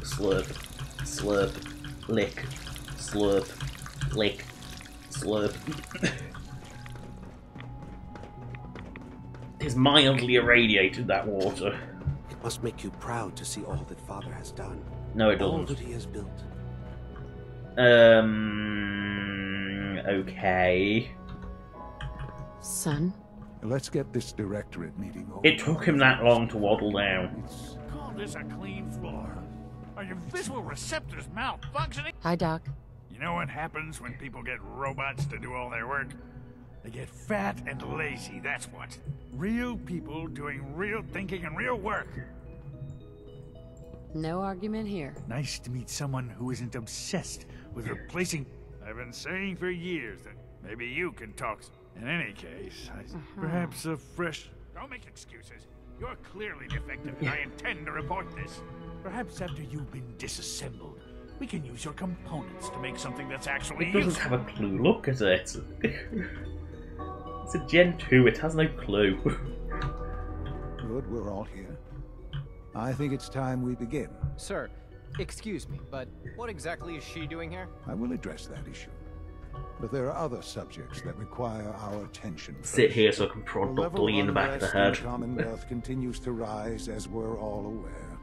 Slurp. Slurp. Lick. Slurp. Lick. Slurp. It's mildly irradiated, that water. It must make you proud to see all that Father has done. No, it All doesn't. that he has built. Okay. Son? Let's get this Directorate meeting over. It took him that long to waddle down. Call this a clean floor. Are your visual receptors malfunctioning? Hi, Doc. You know what happens when people get robots to do all their work? They get fat and lazy, that's what. Real people doing real thinking and real work. No argument here. Nice to meet someone who isn't obsessed with replacing... I've been saying for years that maybe you can talk. In any case, perhaps a fresh... Don't make excuses. You're clearly defective and I intend to report this. Perhaps after you've been disassembled, we can use your components to make something that's actually It doesn't useful. have a clue. Look at it. It's a Gen 2. It has no clue. Good, we're all here. I think it's time we begin. Sir, excuse me, but what exactly is she doing here? I will address that issue. But there are other subjects that require our attention first. Sit here so I can prod The Dr. level Lee in the back of the head. unrest in the Commonwealth continues to rise, as we're all aware.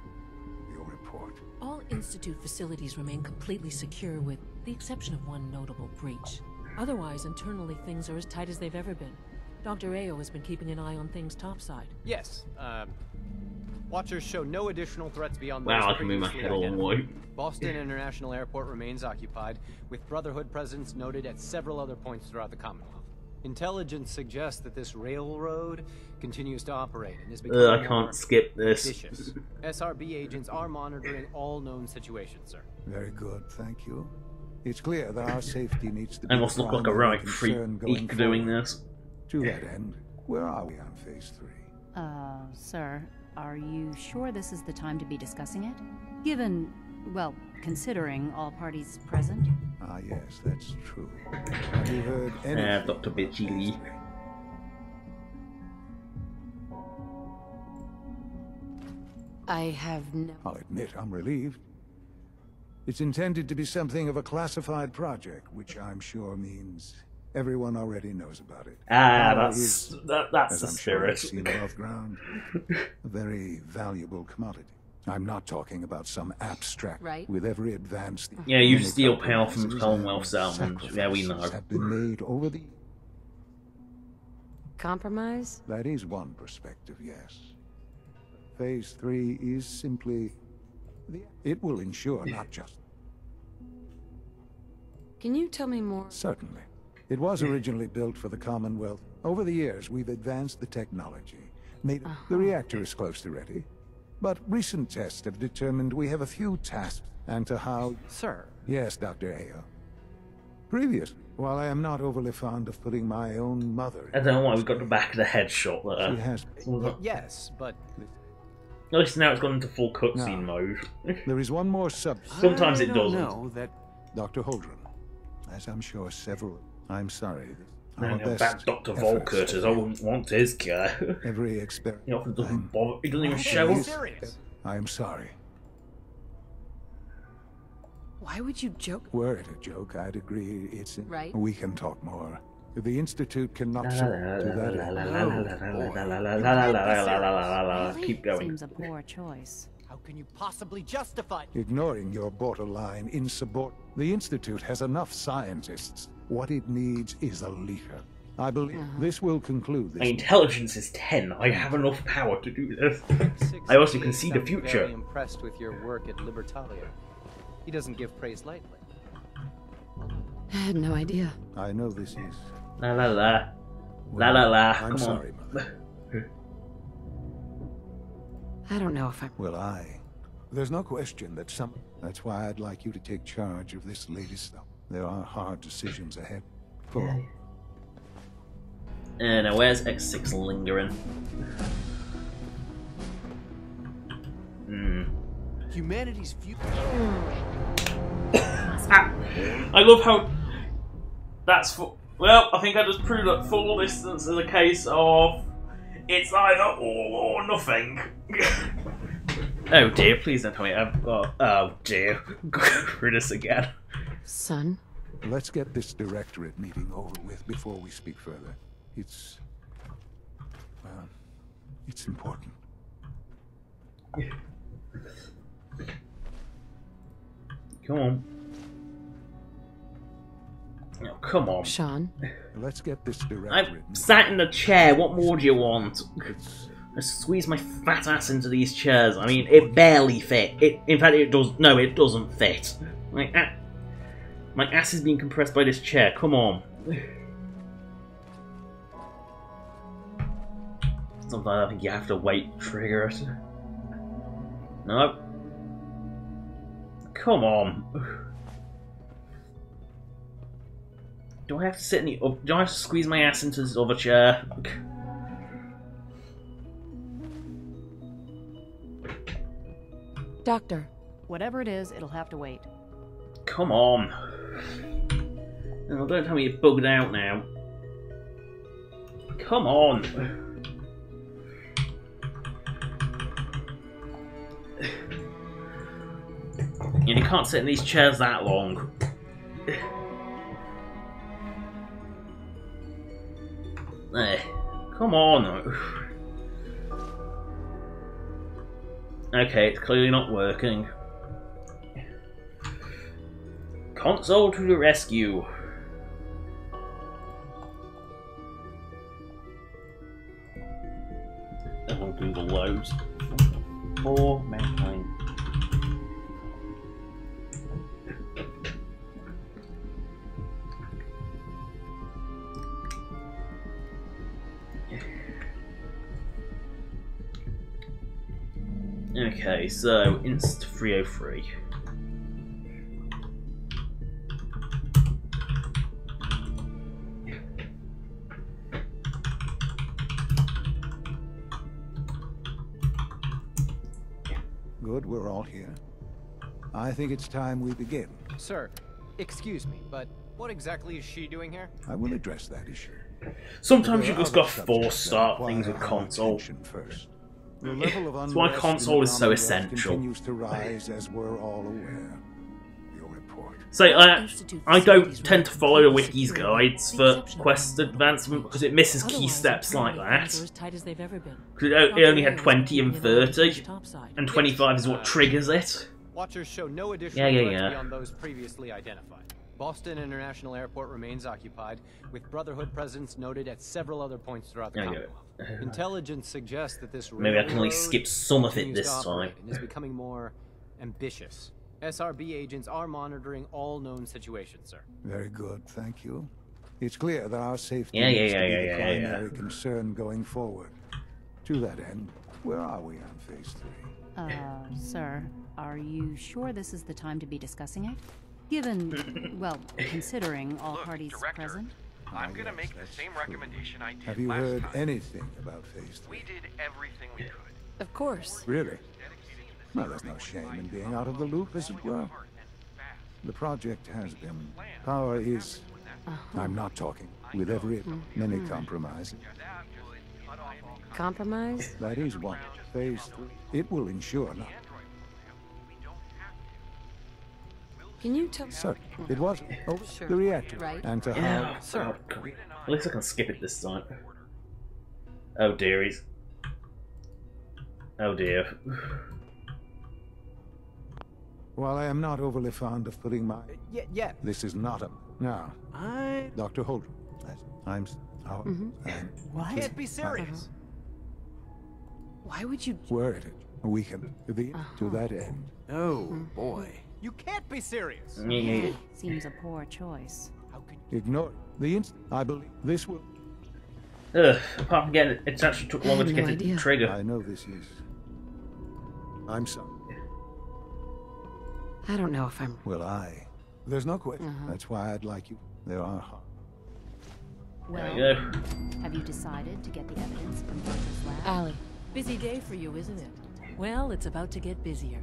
Your report. All Institute facilities remain completely secure with the exception of one notable breach. Otherwise, internally, things are as tight as they've ever been. Dr. Ao has been keeping an eye on things topside. Yes, Watchers show no additional threats beyond Wow, those I can move my previously head all the way. identified. Boston International Airport remains occupied, with Brotherhood presence noted at several other points throughout the Commonwealth. Intelligence suggests that this railroad continues to operate and is becoming I can't skip this. vicious. SRB agents are monitoring all known situations, sir. Very good, thank you. It's clear that our safety needs to be I must look like a primary right freak concern going doing forward. this. To that end, where are we on Phase 3? Sir, are you sure this is the time to be discussing it? Given, well, considering all parties present? Ah, yes, that's true. Have you heard anything? Dr. Bitchy Lee. I have no... I'll admit I'm relieved. It's intended to be something of a classified project, which I'm sure means everyone already knows about it. That's As the I'm sure you've spirit. seen above ground, a very valuable commodity. I'm not talking about some abstract. Right. With every advance, yeah, you steal power from Commonwealth settlements. Yeah, we know. Have been made over the Compromise? That is one perspective, yes. Phase 3 is simply it will ensure not just. Can you tell me more? Certainly. It was originally built for the Commonwealth. Over the years, we've advanced the technology, made the reactor is close to ready. But recent tests have determined we have a few tasks and to how... Sir. Yes, Dr. Ayo. Previously, while I am not overly fond of putting my own mother... I don't know why we've got the back of the headshot there. She has... Yes, but... At least now it's gone into full cutscene mode. There is one more Sometimes it doesn't. Know that Dr. Holdren, as I'm sure several... I'm sorry. Man, how bad Dr. Volkert is. I wouldn't want his care. Every experiment. He often doesn't bother. He doesn't even show up. I am sorry. Why would you joke? Were it a joke, I'd agree it's... Right. We can talk more. The Institute cannot... Keep going. Seems a poor choice. How can you possibly justify... Ignoring your borderline insubordinate... The Institute has enough scientists. What it needs is a leader. I believe this will conclude this. My intelligence is 10. I have enough power to do this. I also can see the future. Very impressed with your work at Libertalia. He doesn't give praise lightly. I had no idea. I know this is... La la la. La la la. I'm sorry, Mother. I don't know if I... Well, There's no question that some... That's why I'd like you to take charge of this latest stuff. There are hard decisions ahead. Cool. Now where's X6 lingering? Humanity's future. I love how that's for. Well, I think I just proved that full distance is a case of it's either all or nothing. Oh dear, please don't tell me I've got. Oh dear, go through this again. Son? Let's get this directorate meeting over with before we speak further. It's... well, it's important. Come on. Oh, come on. Sean? Let's get this directorate I've sat in the chair, what more do you want? I squeeze my fat ass into these chairs. I mean, it barely fit. In fact, it does. No, it doesn't fit. My ass is being compressed by this chair. Come on. Sometimes I think you have to wait to trigger it. No. Come on. Do I have to sit in the... Do I have to squeeze my ass into this other chair? Doctor. Whatever it is, it'll have to wait. Come on. No, don't tell me you're bugged out now. Come on. And you can't sit in these chairs that long. Come on. Okay, it's clearly not working. Console to the rescue. I won't do the loads. For mankind. Okay, so Inst 303. Good, we're all here. I think it's time we begin. Sir, excuse me, but what exactly is she doing here? I will address that issue. Sometimes you just got to force start things with console. First. That's why console is so essential. Continues to rise, as we're all aware. Your report. So I don't tend to follow the wiki's guides for quest advancement because it misses key steps like that. Because it only had 20 and 30, and 25 is what triggers it. Watchers show no additional threats beyond those previously identified. Boston International Airport remains occupied, with Brotherhood presence noted at several other points throughout the Commonwealth. Intelligence suggests that this maybe I can at least skip some of it this time. Is becoming more ambitious. SRB agents are monitoring all known situations, sir. Very good, thank you. It's clear that our safety needs to be the primary concern going forward. To that end, where are we on Phase 3? Sir, are you sure this is the time to be discussing it? Given, well, considering all parties present? I'm gonna make the same recommendation I did. Have you heard anything about Phase 3? We did everything we could. Of course. Really? Well, there's no shame in being out of the loop, as it were. The project has been... Power is... I'm not talking. With every... many compromises. Compromise? That is one. Phase 3. It will ensure not. Can you tell... Sir, it was the reactor. Right. And to how... Sir. At least I can skip it this time. Oh dearies. Oh dear. While I am not overly fond of putting my... Yeah. This is not a... Now, Dr. Holdren. I'm... What? Can't be serious. Why would you... Worried it. We can... To that end. Oh, boy. You can't be serious. Seems a poor choice. Ignore it. I believe this will... Apart from getting it actually took longer to get it to trigger. I know this is... I'm sorry. I don't know if I'm... Well, There's no question. That's why I'd like you. There are... Well, have you decided to get the evidence from Doctor's lab? Allie, busy day for you, isn't it? Well, it's about to get busier.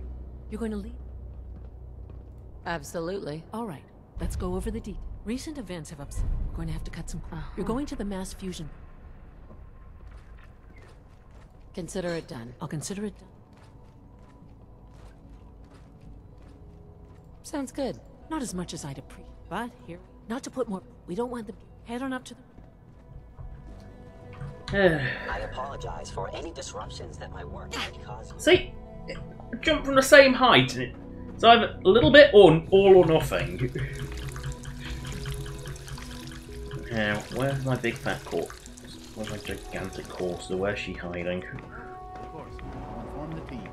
You're going to leave? Absolutely. All right, let's go over the details. Recent events have upset. We're going to have to cut some... You're going to the mass fusion. Consider it done. I'll consider it done. Sounds good. Not as much as I'd appreciate, but here, not to put more. We don't want them. Head on up to the. I apologize for any disruptions that my work might cause. See, jump from the same height, and it's either a little bit or all or nothing. Now, where's my big fat corpse? Where's my gigantic corpse? Where's she hiding? Of course, I'll inform the team.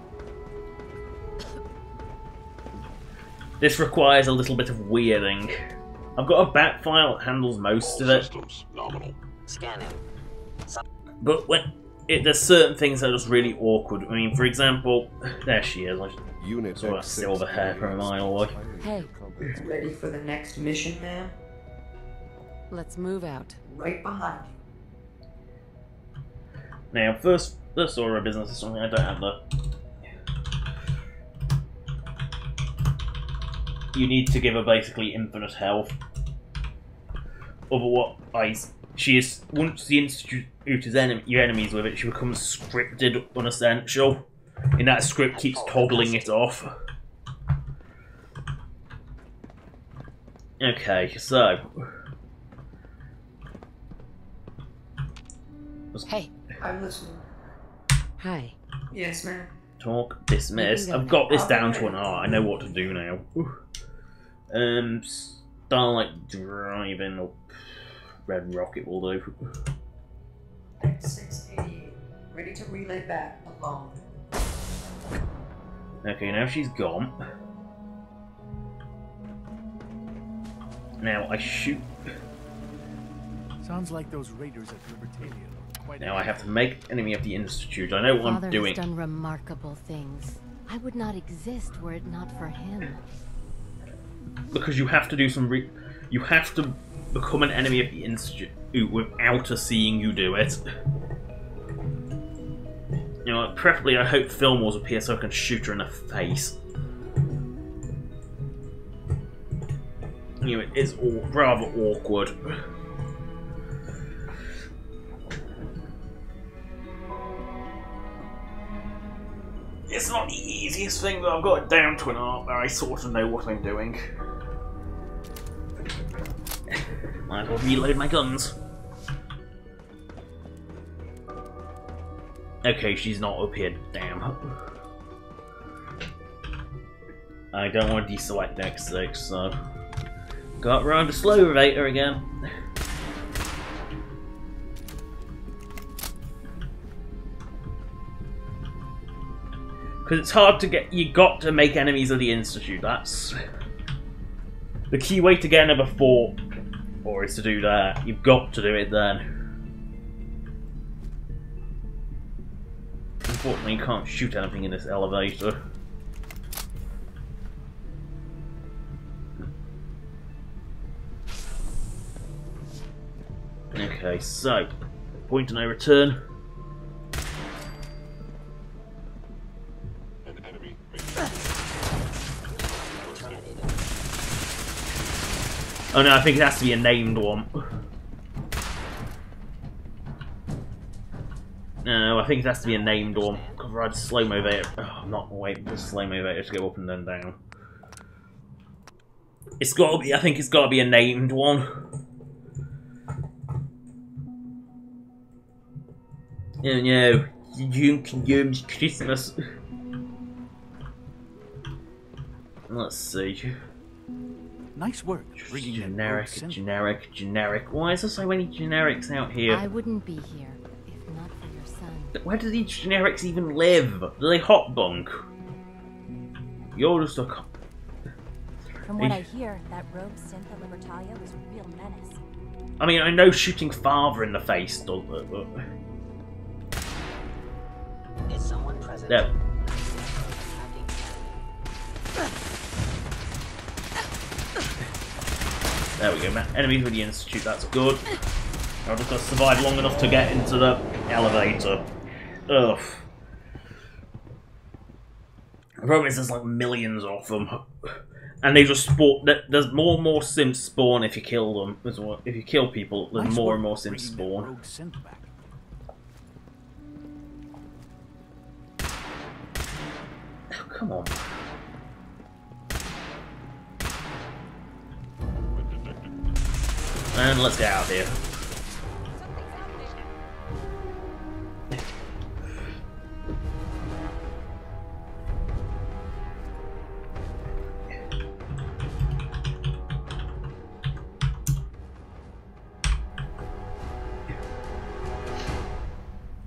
This requires a little bit of weirding. I've got a bat file that handles most of it. Systems nominal. Scanning. But there's certain things that are just really awkward. I mean, for example, there she is. I Unit saw that silver hair from a mile away. Hey. Ready for the next mission, ma'am? Let's move out. Right behind you. Now, first order of business is something I don't have the... You need to give her basically infinite health. Otherwise, once the Institute is your enemies with it, she becomes scripted unessential. And that script keeps toggling it off. Okay, so... Hey. I'm listening. Hi. Yes, ma'am. Talk, dismiss. I've got this down to an art. I know what to do now. Starlight driving up. Red Rocket will do. X688. Ready to relay back alone. Okay, now she's gone. Now I shoot. Sounds like those raiders at Libertalia. Now I have to make enemy of the Institute. I know what I'm doing. Father has done remarkable things. I would not exist were it not for him. Because you have to do some you have to become an enemy of the Institute without us seeing you do it. You know, preferably I hope Fillmore's appear so I can shoot her in the face. You know, it is rather awkward. It's not the easiest thing, but I've got it down to an art where I sort of know what I'm doing. Might as well reload my guns. Okay, she's not up here, damn. I don't want to deselect X6, so... Got around to slow elevator again. Because it's hard to get... You got to make enemies of the Institute, that's... The key way to get another fort, or is to do that. You've got to do it then. Unfortunately, you can't shoot anything in this elevator. Okay, so, point of no return. Oh no, I think it has to be a named one. No, I think it has to be a named one. Because I'd slow-mo Vader. Oh, I'm not waiting for slow-mo Vader to go up and then down. It's got to be, I think it's got to be a named one. Oh no, June consumes Christmas. Let's see. Nice work. Generic, generic, generic. Why is there so many generics out here? I wouldn't be here if not for your son. Where do these generics even live? Do they hot bunk? You're just a... From what I hear, that rogue synth at Libertalia was a real menace. I mean, I know shooting father in the face does it, but... Is someone present? No. There we go, man. Enemies with the Institute, that's good. I've just got to survive long enough to get into the elevator. Ugh. The problem is there's like millions of them. And they just spawn. There's more and more synths spawn if you kill them. If you kill people, there's more and more synths spawn. Oh, come on. And let's get out of here.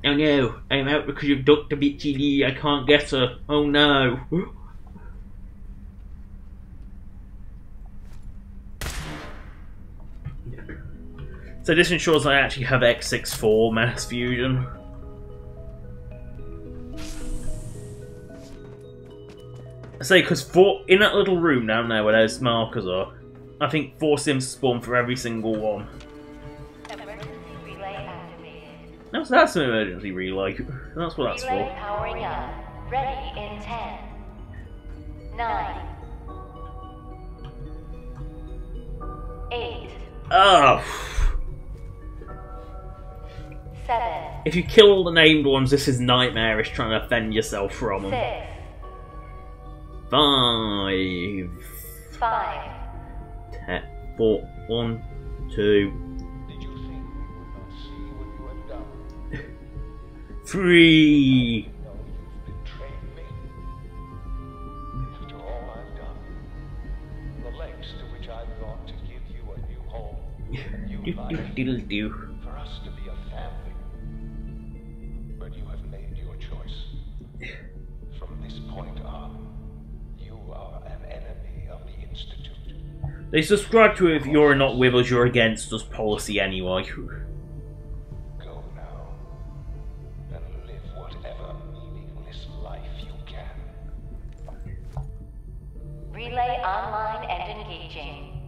Oh no, I'm out because you've ducked a BTD, I can't get her. Oh no. So this ensures I actually have X64 mass fusion. I say, because in that little room down there where those markers are, I think 4 sims spawn for every single one. No, so that's an emergency relay. That's what that's Relay for. powering up. Ready in 10, 9, 8. Oh. 7. If you kill all the named ones, this is nightmarish trying to defend yourself from them. 6. 5. 5. 10. 4. 1. 2. 3. After all I've done, the lengths to which I've gone to give you a new home, a new life, for us to be a family. But you have made your choice. From this point on, you are an enemy of the Institute. They subscribe to if you're not with us, you're against us policy anyway. Relay online and engaging.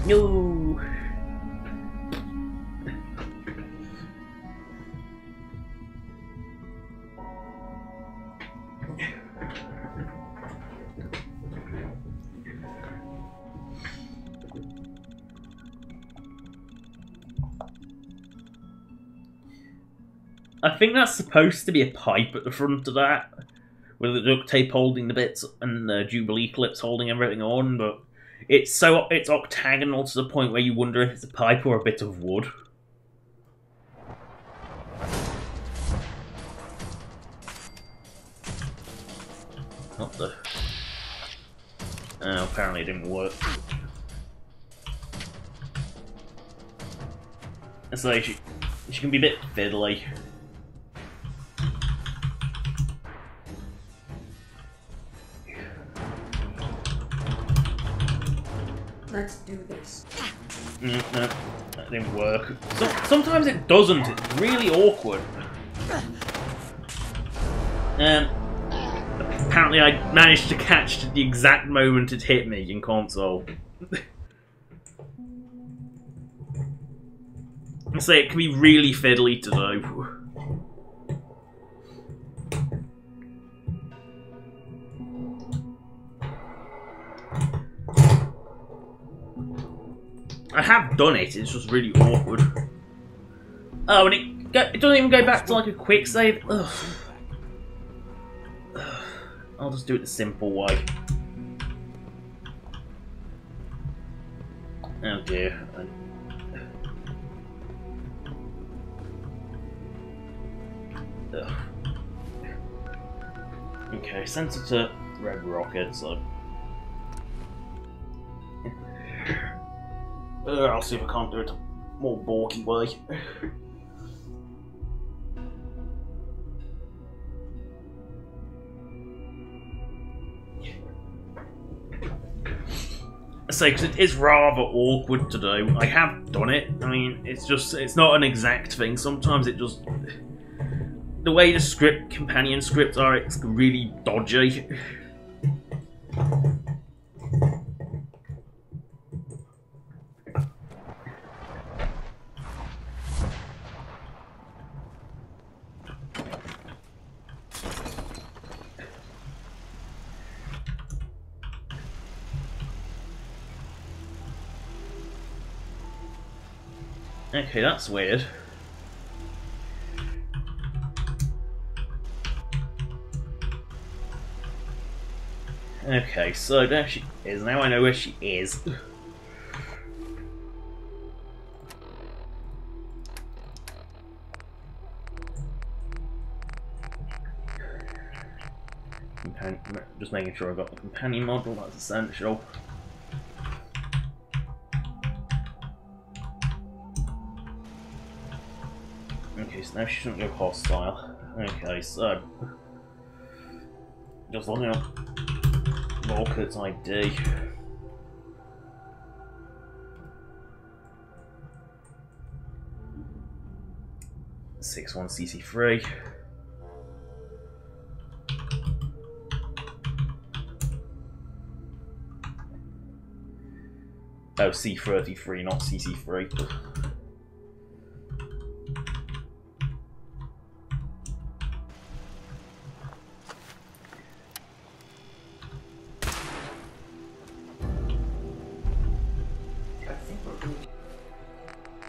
No. I think that's supposed to be a pipe at the front of that, with the duct tape holding the bits and the Jubilee clips holding everything on, but It's octagonal to the point where you wonder if it's a pipe or a bit of wood. Not the... Oh, apparently it didn't work. So she can be a bit fiddly. Let's do this. No, that didn't work. Sometimes it doesn't. It's really awkward. Apparently I managed to catch the exact moment it hit me in console. I say it can be really fiddly to do. I have done it, it's just really awkward. Oh, and it doesn't even go back to like a quick save. Ugh. I'll just do it the simple way. Oh dear. Ugh. Okay, send it to Red Rocket, so... I'll see if I can't do it a more bulky way. I say, because it is rather awkward to do. I have done it. I mean, it's not an exact thing. Sometimes it just... The way the companion scripts are, it's really dodgy. Okay, that's weird. Okay, so there she is. Now I know where she is. Just making sure I've got the companion model, that's essential. Okay, so now she shouldn't go hostile. Okay, so... Just looking up Volkert's ID. #61CC3. Oh, C33, not CC3.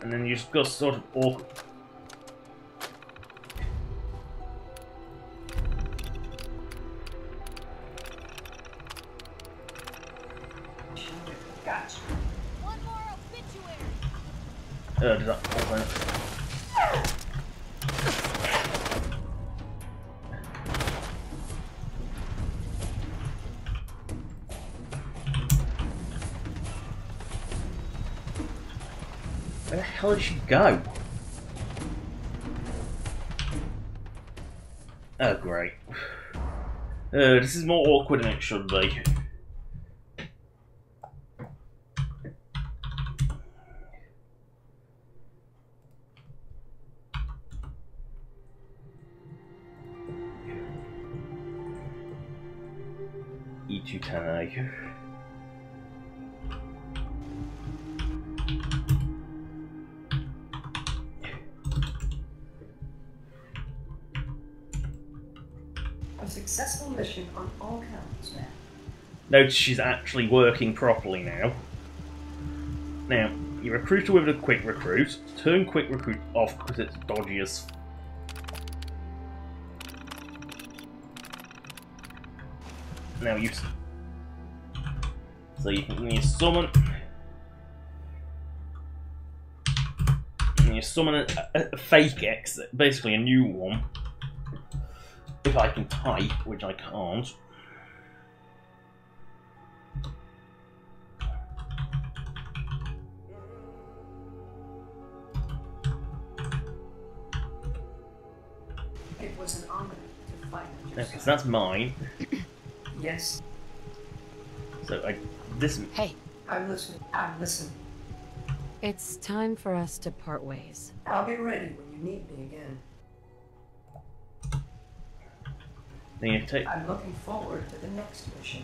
And then you just got sort of awkward. Gotcha. One more obituary. Did that fall down? Where the hell did she go? Oh, great. This is more awkward than it should be. E210A. A successful mission on all counts, man. Notice she's actually working properly now. Now, you recruit her with a quick recruit. Turn quick recruit off because it's dodgy as... Now you... So you can summon. You summon a fake exit, basically a new one. If I can type, which I can't. It was an honor to fight with you. Okay, so that's mine. Yes. So this. Hey, I'm listening. I'm listening. It's time for us to part ways. I'll be ready when you need me again. Then you take. I'm looking forward to the next mission.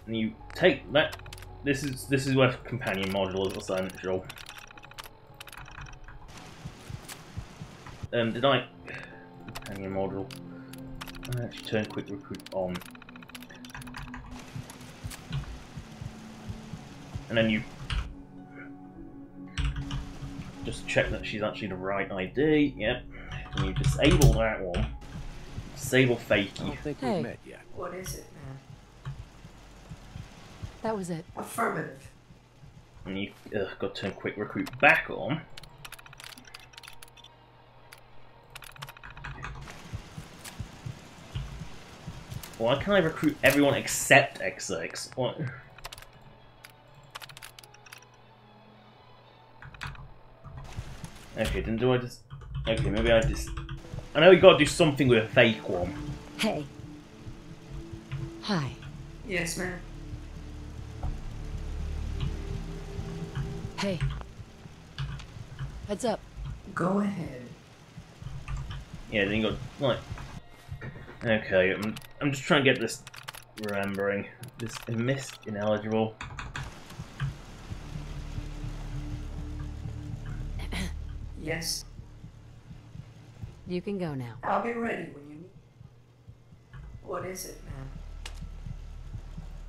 And you take that. This is where companion module is essential. Did I companion module? I actually turn quick recruit on, and then you just check that she's actually the right ID. Yep. And you disable that one. Disable fakey. I don't think we've met yet. What is it, man? That was it. Affirmative. And you got to turn quick recruit back on. Why can I recruit everyone except X6? What? Okay, then do I just... Okay, maybe I just... I know we gotta do something with a fake one. Hey. Hi. Yes, ma'am. Hey. Heads up. Go ahead. Yeah, then you got, like... Okay, I'm just trying to get this... Remembering. This missed, ineligible. Yes. You can go now. I'll be ready when you need. What is it, ma'am?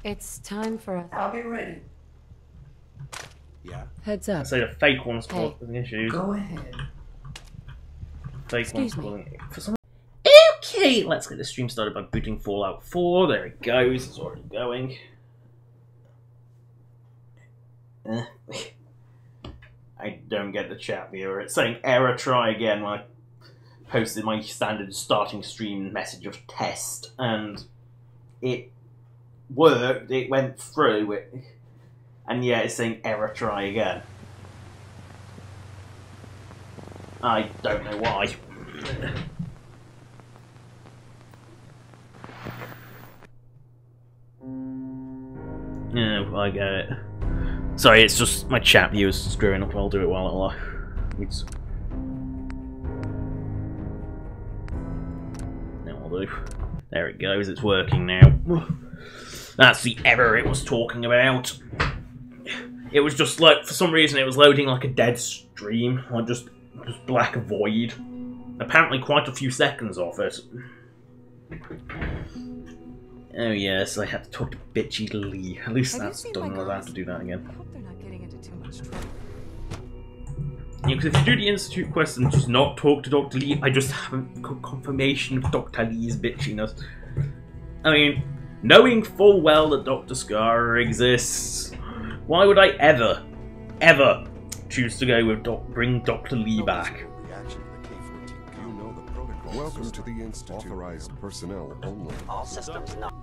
It's time for us. I'll be ready. Yeah. Heads up. I say the fake one's causing issues. Go ahead. Fake one's causing for some. Okay, let's get the stream started by booting Fallout 4. There it goes. It's already going. I don't get the chat viewer. It's saying error, try again when I posted my standard starting stream message of test, and it worked. It went through it, and yeah, it's saying error, try again. I don't know why. No, I get it. Sorry, it's just my chat viewer's screwing up. I'll do it while it's... No, I'll do. There it goes, it's working now. That's the error it was talking about. It was just like, for some reason, it was loading like a dead stream, like just black void. Apparently quite a few seconds of it. Oh yes, I had to talk to bitchy Lee. At least that's done. I'll have to do that again. I hope they're not getting into too much trouble. Yeah, because if you do the Institute quest and just not talk to Dr. Lee, I just haven't got confirmation of Dr. Lee's bitchiness. I mean, knowing full well that Dr. Scar exists, why would I ever choose to go with bring Dr. Lee back? Welcome to the Institute. Authorized personnel only. All systems not.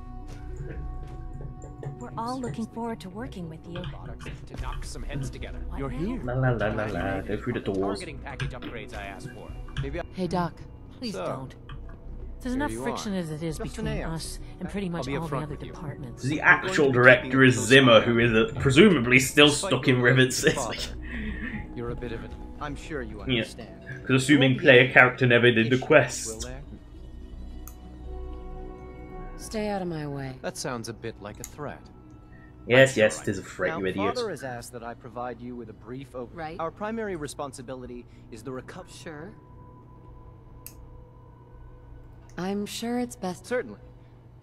We're all looking forward to working with you. To knock some heads together. You're here. La la la la la. Go through the doors. Targeting package upgrades I asked for. Maybe Hey Doc, Please So, don't. There's here enough you friction are. as it is Just between an AM. us and pretty much I'll be all the upfront other with you. departments. The actual director is Zimmer, who is presumably still stuck in Rivet City. You're a bit of an... I'm sure you Yeah, understand. because assuming player character never did the quest. Stay out of my way. That sounds a bit like a threat. Yes, yes, it is a threat, Now, you idiot. Father has asked that I provide you with a brief overview. Right. Our primary responsibility is the recovery. Sure. I'm sure it's best. Certainly.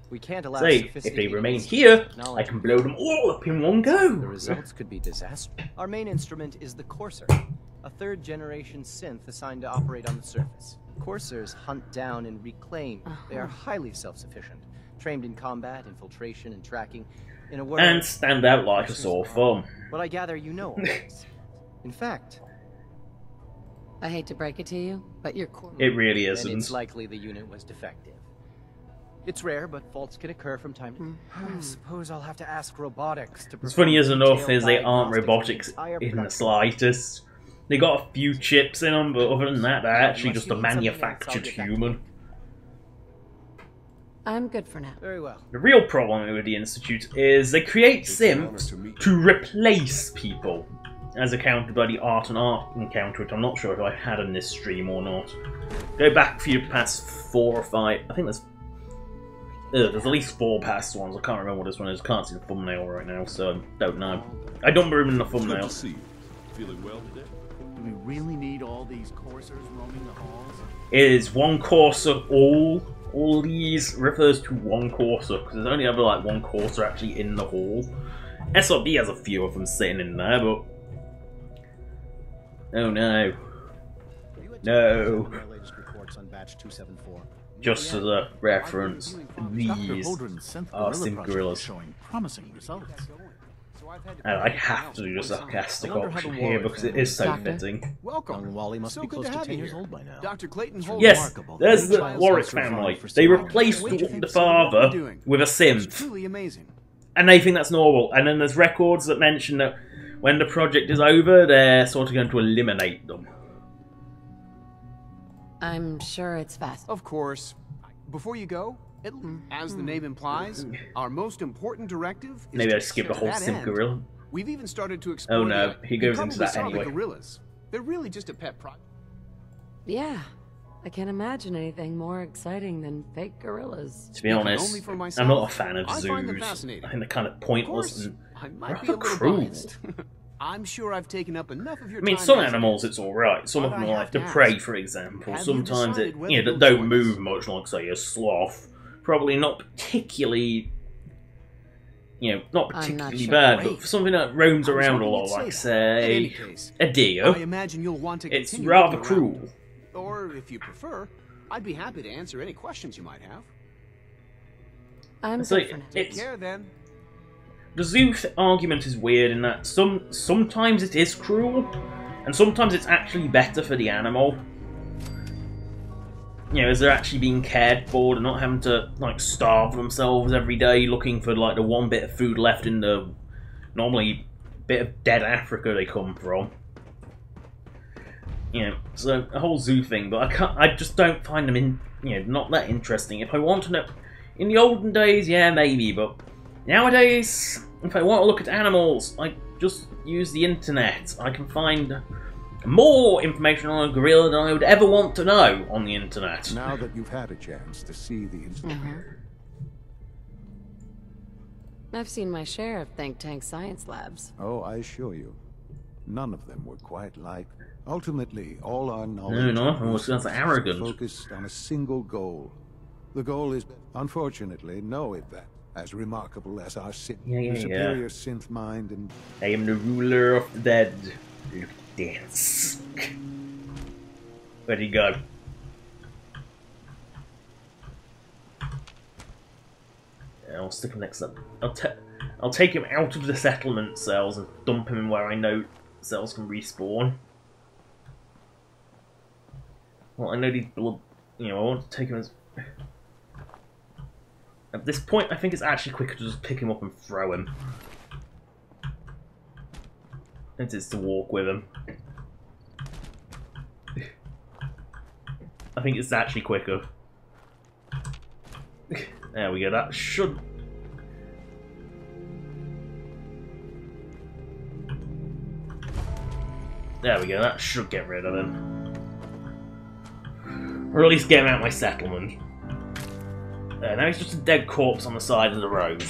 We can't allow Say, if they sophisticated remain here, I knowledge. can blow them all up in one go. The results could be disastrous. Our main instrument is the Courser, a third-generation synth assigned to operate on the surface. Coursers hunt down and reclaim. They are highly self-sufficient, trained in combat, infiltration, and tracking. In a word, and stand out like a sore thumb. but I gather you know all this. In fact, I hate to break it to you, but your core... It really then isn't. it's likely the unit was defective. It's rare, but faults can occur from time to time. I suppose I'll have to ask robotics to... As funny as enough detailed is they aren't diagnostics of the robotics entire in the production. slightest. They got a few chips in them, but other than that, they're actually Unless just a you need something else, I'll manufactured get back. human. I'm good for now. Very well. The real problem with the Institute is they create synths to replace people, as accounted by the art and art encounter, which I'm not sure if I had in this stream or not. Go back for your past 4 or 5. I think there's at least 4 past ones. I can't remember what this one is. Can't see the thumbnail right now, so don't know. I don't remember in the thumbnail. Good to see you. Feeling well today? Do we really need all these coursers roaming the halls? It is one courser. All these refers to one courser because there's only ever like one courser actually in the hall. SRB has a few of them sitting in there, but oh no, no. Just as a reference, these are Synth gorillas. Showing promising results. And I have to do the sarcastic option here because it is so fitting. Welcome. Wally must So be good close to to have 10 you years here. old by now. Dr. Clayton Holmes. Yes, there's the Warwick family. They replaced the father with a synth. Truly amazing. And they think that's normal. And then there's records that mention that when the project is over, they're sort of going to eliminate them. I'm sure it's fast. Of course. Before you go, as the name implies, our most important directive is Maybe I to skipped the to whole that synth end, gorilla. We've even started to explore Oh no, the- he you goes probably into that saw the anyway. gorillas. They're really just a pet project. Yeah, I can't imagine anything more exciting than fake gorillas. To be honest, I'm not a fan of I find them zoos. fascinating. I think they're kind of pointless and I might be rather a little cruel. biased. I'm sure I've taken up enough of your I mean, time some as it animals is. it's alright. Some of But them I are have like to the ask, prey, for example. have you Sometimes decided it, whether that you'll don't join us? move much, like say a sloth. Probably not particularly, not I'm not particularly sure. bad, Great. but for something that roams I was around a hoping lot, you'd like say that. In any say case, a deer, I imagine you'll want to it's continue rather looking around. cruel. Or, if you prefer, I'd be happy to answer any questions you might have. I'm So good for now. Take it's, care, then. the zoo argument is weird in that sometimes it is cruel, and sometimes it's actually better for the animal. As they're actually being cared for, they're not having to like starve themselves every day looking for like the one bit of food left in the normally bit of dead Africa they come from. So a whole zoo thing, but I just don't find them not that interesting. If I want to know, in the olden days, yeah, maybe, but nowadays, if I want to look at animals, I just use the internet. I can find more information on a gorilla than I would ever want to know on the internet. Now that you've had a chance to see the institute. I've seen my share of think tank science labs. Oh, I assure you, none of them were quite like. Ultimately, all our No, knowledge no, it sounds arrogant. focused on a single goal. The goal is, unfortunately, no event as remarkable as our synth, the superior synth mind and. I am the ruler of the dead. Look, dance. Where'd he go? I'll stick him next up. I'll take him out of the settlement cells and dump him in where I know cells can respawn. Well, I know these blood. I want to take him as. At this point, I think it's actually quicker to just pick him up and throw him. It is to walk with him. I think it's actually quicker. There we go, that should... There we go, that should get rid of him. Or at least get him out of my settlement. Now he's just a dead corpse on the side of the road.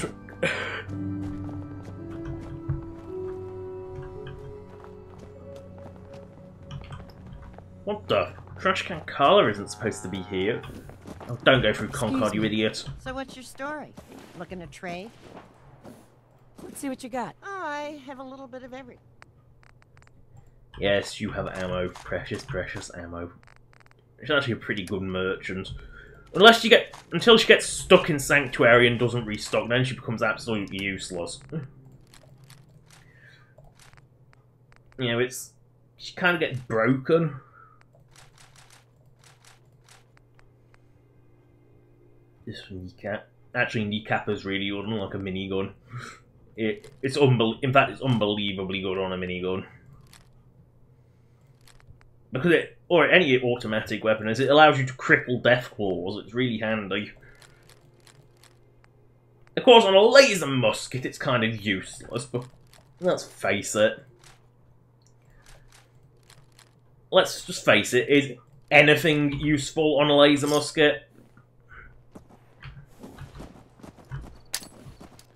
What the? Trash can Carla isn't supposed to be here. Oh, don't go through Concord, you idiot. So what's your story? Looking to trade? Let's see what you got. I have a little bit of everything. Yes, you have ammo. Precious, precious ammo. She's actually a pretty good merchant. Unless you get... Until she gets stuck in Sanctuary and doesn't restock, then she becomes absolutely useless. You know, it's... She kind of gets broken. This kneecap. Actually, kneecap is really good, like a minigun. In fact, it's unbelievably good on a minigun. Because it, or any automatic weapon, as it allows you to cripple death claws. It's really handy. Of course, on a laser musket, it's kind of useless, but let's face it. Let's just face it, is anything useful on a laser musket?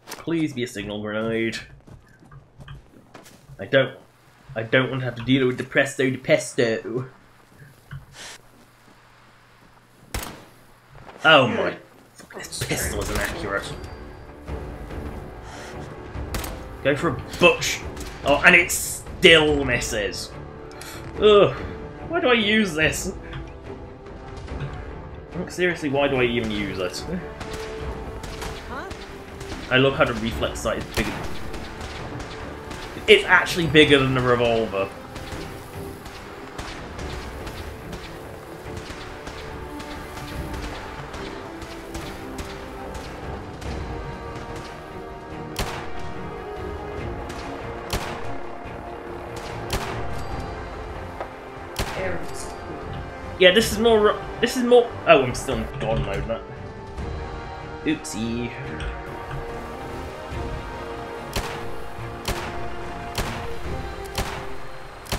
Please be a signal grenade. I don't want to have to deal with the presto de pesto. Oh my. This pistol is inaccurate. Go for a butch. Oh, and it still misses. Ugh. Why do I use this? Like, seriously, why do I even use it? I love how the reflex sight is bigger. It's actually bigger than the revolver. Yeah, this is more. Oh, I'm still in God mode. That. Oopsie.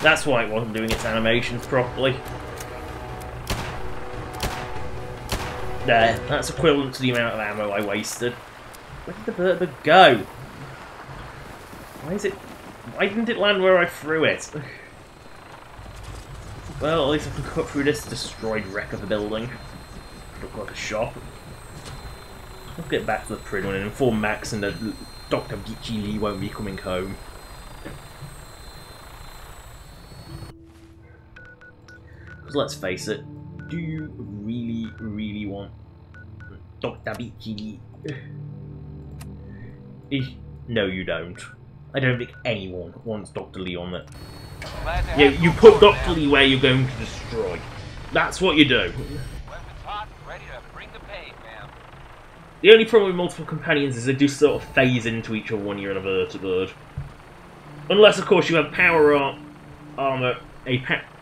That's why it wasn't doing its animations properly. There, that's equivalent to the amount of ammo I wasted. Where did the bird go? Why didn't it land where I threw it? Well, at least I can cut through this destroyed wreck of a building. Look like a shop. Let's get back to the prison and inform Max and that Dr. Bichi Lee won't be coming home. Because let's face it, do you really, really want Dr. Bichi Lee? No, you don't. I don't think anyone wants Dr. Lee on it. Yeah, you put Dr. Lee where you're going to destroy. That's what you do. The only problem with multiple companions is they do sort of phase into each other when you're in a vertibird. Unless, of course, you have power armor,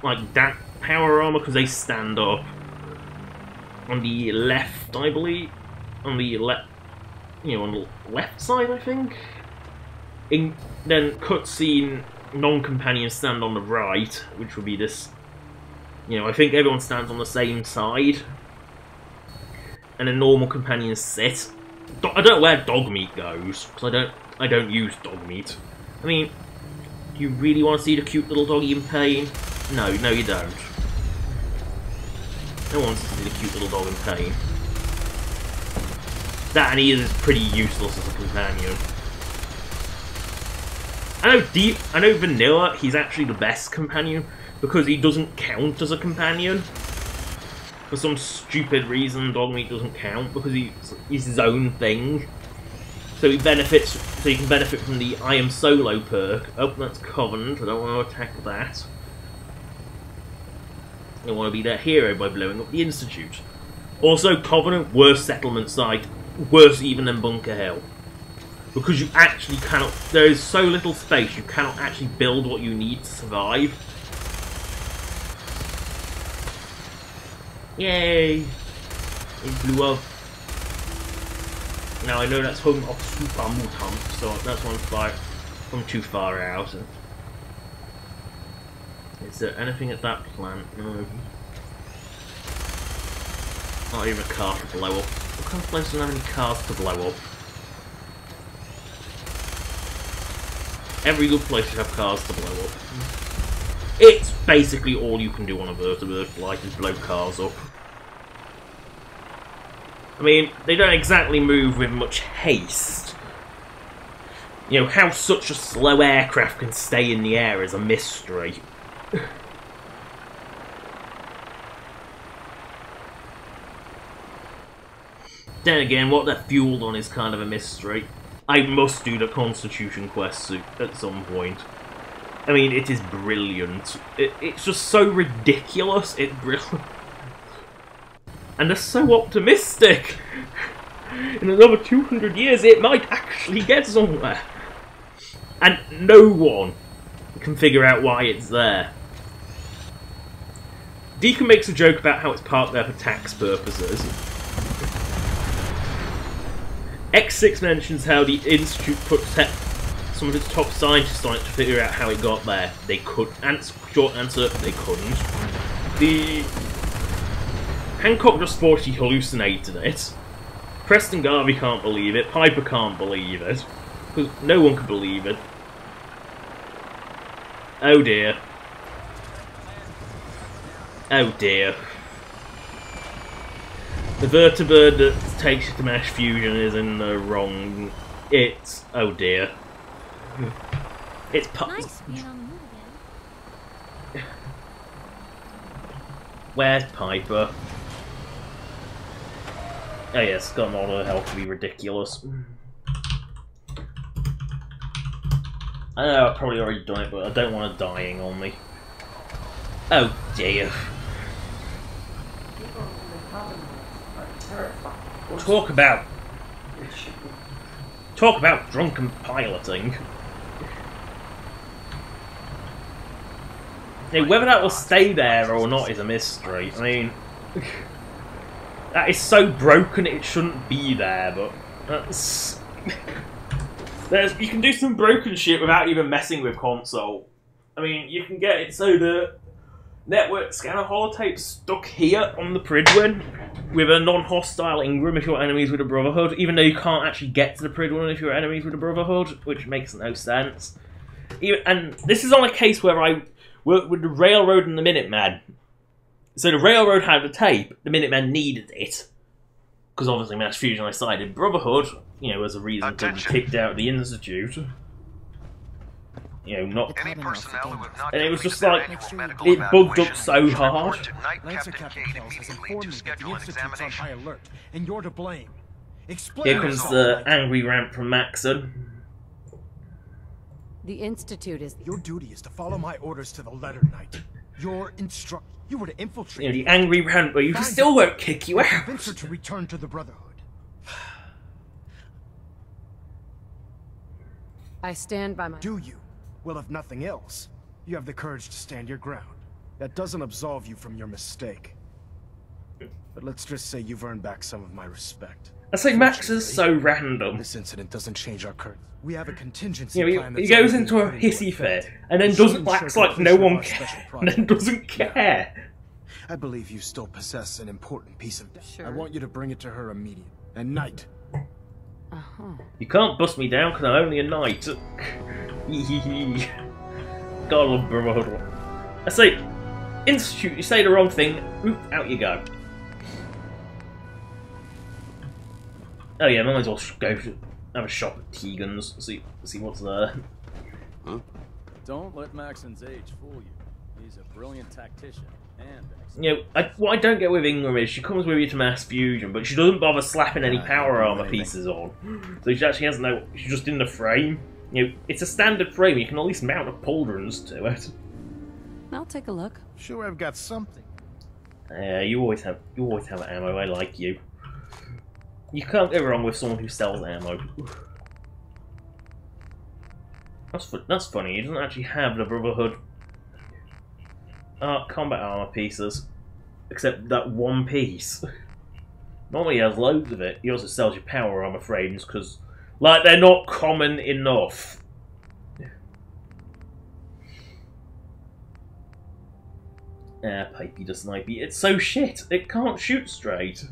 like that power armor, because they stand up on the left, I believe. On the left, on the left side, I think. Then cutscene non-companions stand on the right, which would be this. I think everyone stands on the same side. And then normal companions sit. I don't know where dog meat goes, because I don't use dog meat. I mean, do you really want to see the cute little doggy in pain? No, you don't. No one wants to see the cute little dog in pain. That and he is pretty useless as a companion. I know Vanilla, he's actually the best companion, because he doesn't count as a companion. For some stupid reason, Dogmeat doesn't count, because he's his own thing. So he can benefit from the I Am Solo perk. Oh, that's Covenant, I don't want to attack that. I want to be their hero by blowing up the Institute. Also, Covenant, worst settlement site, worse even than Bunker Hill. Because you actually cannot, there is so little space, you cannot actually build what you need to survive. Yay! It blew up. Now I know that's home of Super Mutant, so that's one fire from too far out. Is there anything at that plant? No. Not even a car to blow up. What kind of place doesn't have any cars to blow up? Every good place should have cars to blow up. It's basically all you can do on a vertibird flight is blow cars up. I mean, they don't exactly move with much haste. How such a slow aircraft can stay in the air is a mystery. Then again, what they're fueled on is kind of a mystery. I must do the Constitution quest at some point. I mean, it is brilliant. It's just so ridiculous. It's brilliant. And they're so optimistic. In another 200 years, it might actually get somewhere. And no one can figure out why it's there. Deacon makes a joke about how it's parked there for tax purposes. X6 mentions how the Institute put some of its top scientists on it to figure out how it got there. They could. Short answer, they couldn't. The Hancock just thought he hallucinated it. Preston Garvey can't believe it. Piper can't believe it. Because no one can believe it. Oh dear. Oh dear. The vertebird that takes you to mass fusion is in the wrong. It's... oh dear. It's nice being on the move again. Where's Piper? Oh yes, got an order health to be ridiculous. I know I've probably already done it, but I don't want her dying on me. Oh dear. Talk about drunken piloting. Now, whether that will stay there or not is a mystery. I mean, that is so broken it shouldn't be there, but that's... you can do some broken shit without even messing with console. I mean, you can get it so the network scanner holotape's stuck here on the Pridwin with a non-hostile Ingram if you're enemies with a Brotherhood, even though you can't actually get to the Pridwin if you're enemies with a Brotherhood, which makes no sense. And this is on a case where I worked with the Railroad and the Minuteman. So the Railroad had the tape, the Minutemen needed it. Because obviously Mass Fusion I cited Brotherhood, you know, as a reason to be kicked out of the Institute. You know, not... Any personnel who have not and it was just completed like, an annual medical it bugged up evaluation so should hard. report to Night Captain Cade immediately to schedule an examination. High alert, and you're to blame. Explain. Here comes the angry rant from Maxon. The Institute is... Your duty is to follow my orders to the letter, Knight. Your instruct... You were to infiltrate... You know, the angry rant, but you still won't kick you out. Convince her to return to the Brotherhood. I stand by my... Do you? Well, if nothing else, you have the courage to stand your ground. That doesn't absolve you from your mistake. But let's just say you've earned back some of my respect. I say Max is so random. This incident doesn't change our course. We have a contingency plan. He goes into a hissy fit and then doesn't acts like no one cares, and then doesn't care. I believe you still possess an important piece of... Sure. I want you to bring it to her immediately. And Knight. You can't bust me down because I'm only a knight. Gotta love Brotherhood. I say, Institute, you say the wrong thing, oop, out you go. Oh yeah, might as well go have a shop at Tegan's, see what's there. Huh? Don't let Maxon's age fool you. He's a brilliant tactician and you know, what I don't get with Ingram is she comes with you to Mass Fusion, but she doesn't bother slapping any power armor pieces on. So she actually has no... She's just in the frame. You know, it's a standard frame. You can at least mount a pauldrons to it. I'll take a look. Sure, I've got something. You always have ammo. I like you. You can't go wrong with someone who sells ammo. That's funny. He doesn't actually have the Brotherhood combat armor pieces, except that one piece. Normally he has loads of it. He also sells you power armor frames because, like, they're not common enough. Pipey to snipey. It's so shit. It can't shoot straight.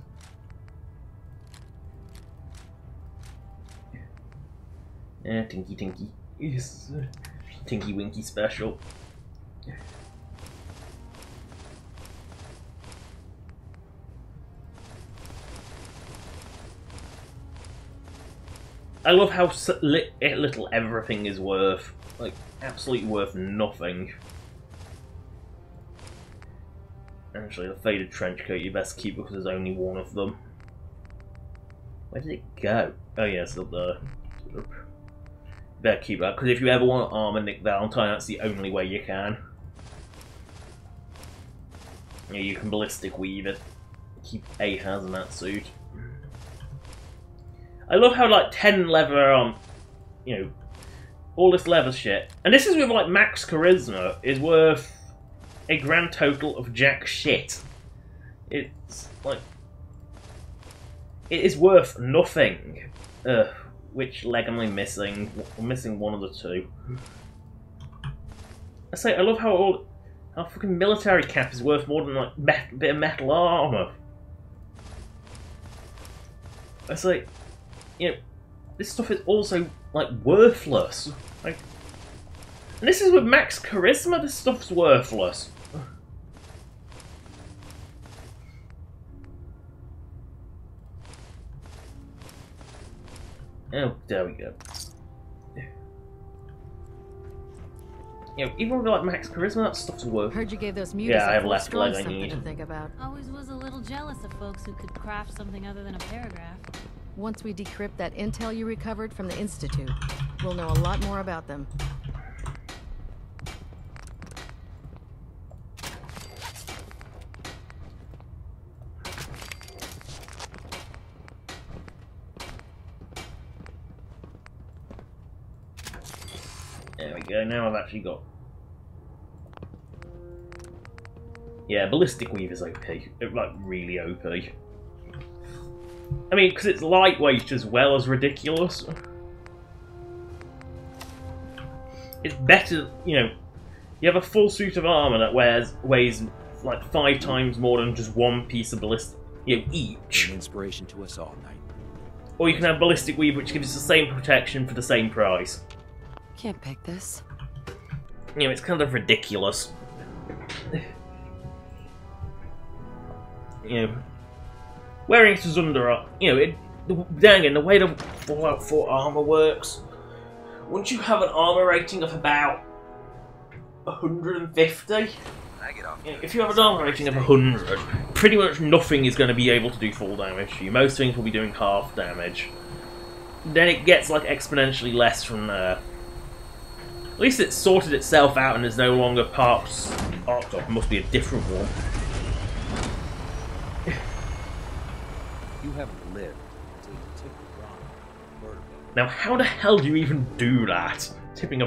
Tinky Tinky. Yes. Tinky Winky special. I love how little everything is worth. Like, absolutely worth nothing. Actually, the faded trench coat you best keep because there's only one of them. Where did it go? Oh yeah, it's up there. Better keep that, because if you ever want to armor Nick Valentine, that's the only way you can. Yeah, you can ballistic weave it. Keep Ahaz in that suit. I love how like 10 leather, you know, all this leather shit, and this is with like max charisma, is worth a grand total of jack shit. It's like it is worth nothing. Which leg am I missing? I'm missing one of the two. I say I love how fucking military cap is worth more than like a bit of metal armor. I say, you know, this stuff is also like worthless. Like, and this is with max charisma. This stuff's worthless. Oh, there we go. You know, even with like max charisma, that stuff's worth. Heard you gave those mutas I have left leg I need. To think about. Always was a little jealous of folks who could craft something other than a paragraph. Once we decrypt that intel you recovered from the Institute, we'll know a lot more about them. There we go, now I've actually got... Yeah, Ballistic Weave is OP. It's like really OP. I mean, because it's lightweight as well as ridiculous. It's better, you know, you have a full suit of armour that weighs like 5 times more than just one piece of ballistic, you know, each. An inspiration to us all, Knight. Or you can have Ballistic Weave, which gives us the same protection for the same price. Can't pick this. You know, it's kind of ridiculous. You know, wearing it as under, you know, dang it, the way the Fallout 4 armor works, once you have an armor rating of about 150, you know, if you have an armor rating of 100, pretty much nothing is going to be able to do full damage to you. Most things will be doing half damage. Then it gets like exponentially less from there. At least it's sorted itself out and is no longer parts arced off. It must be a different one. You haven't lived until you tip the Brahmin. Now, how the hell do you even do that? Tipping a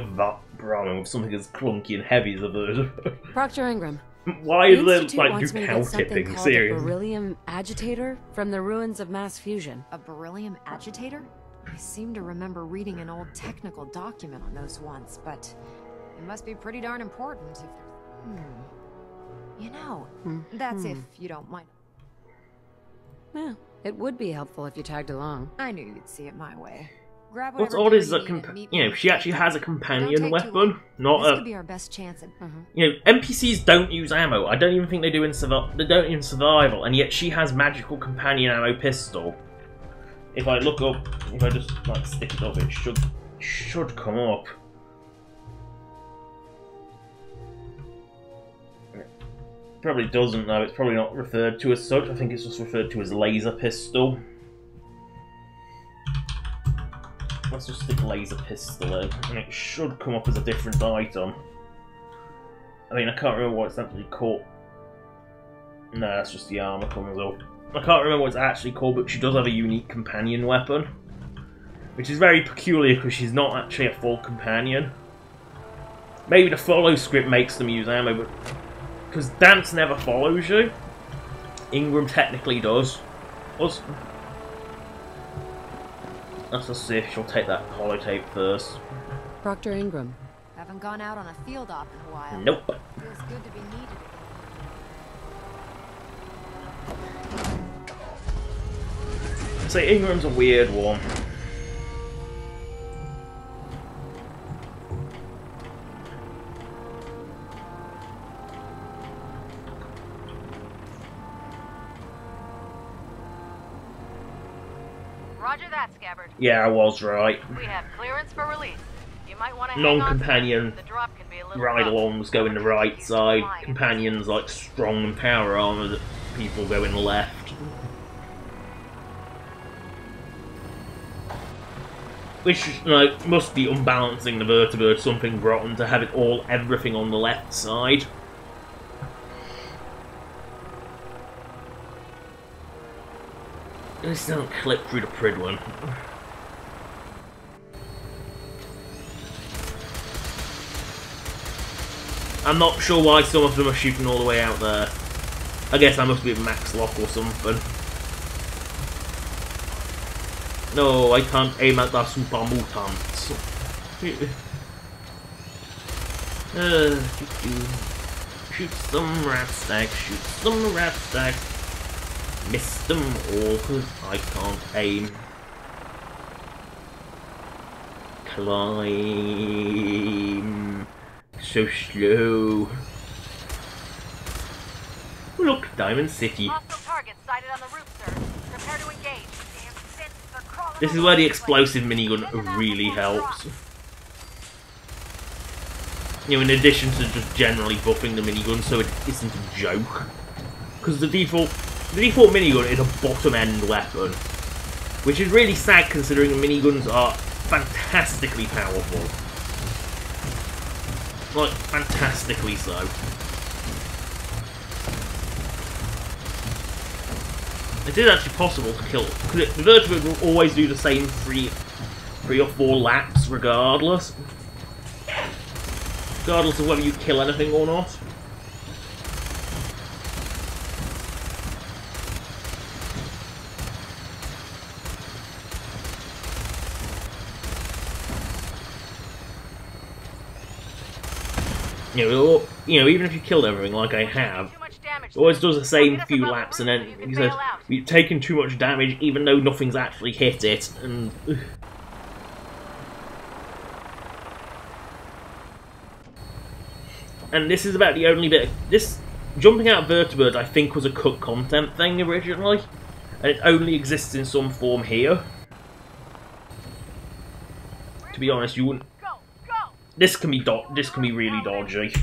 Brahmin with something as clunky and heavy as a bird. Proctor Ingram. Why is there like do cow tipping? Seriously. A beryllium agitator from the ruins of mass fusion. A beryllium agitator? I seem to remember reading an old technical document on those once, but it must be pretty darn important if there's... You know, that's if you don't mind. Yeah, it would be helpful if you tagged along. I knew you'd see it my way. Grab What's whatever odd is gear that you need you know, she actually has a companion weapon, not this a. could be our best chance at... You know, NPCs don't use ammo. I don't even think they do in They don't in survival, and yet she has magical companion ammo pistol. If I look up, if I just like stick it up, it should come up. Probably doesn't though. It's probably not referred to as such. I think it's just referred to as laser pistol. Let's just stick laser pistol in, and it should come up as a different item. I mean, I can't remember what it's actually called. No, that's just the armor comes up. I can't remember what it's actually called, but she does have a unique companion weapon. Which is very peculiar, because she's not actually a full companion. Maybe the follow script makes them use ammo, but... because Dance never follows you. Ingram technically does. Let's just see if she'll take that holotape first. Proctor Ingram. Haven't gone out on a field op in a while. Nope. Feels good to be needed. So Ingram's a weird one. Roger that, Scabbard. Yeah, I was right. We have clearance for release. You might want to hang on. Non-companion The drop can be a little ride-alongs go in the right side. Companions like strong and power armor that people go in the left. Which, like, must be unbalancing the vertebird something rotten to have it everything on the left side. This don't clip through the prid one. I'm not sure why some of them are shooting all the way out there. I guess that must be a max lock or something. No, I can't aim at the super mutants. Shoot some rat stacks, shoot some rat stacks. Miss them all because I can't aim. Climb. So slow. Look, Diamond City. This is where the explosive minigun really helps. You know, in addition to just generally buffing the minigun so it isn't a joke. Because the default minigun is a bottom-end weapon. Which is really sad considering miniguns are fantastically powerful. Like, fantastically so. It is actually possible to kill, because the vertibird will always do the same three or four laps regardless. Regardless of whether you kill anything or not. You know, even if you killed everything like I have, it always does the same few laps, and then he says you've taken too much damage, even though nothing's actually hit it. And this is about the only bit. This jumping out of vertibird, I think, was a cut content thing originally, and it only exists in some form here. To be honest, you wouldn't. This can be really dodgy.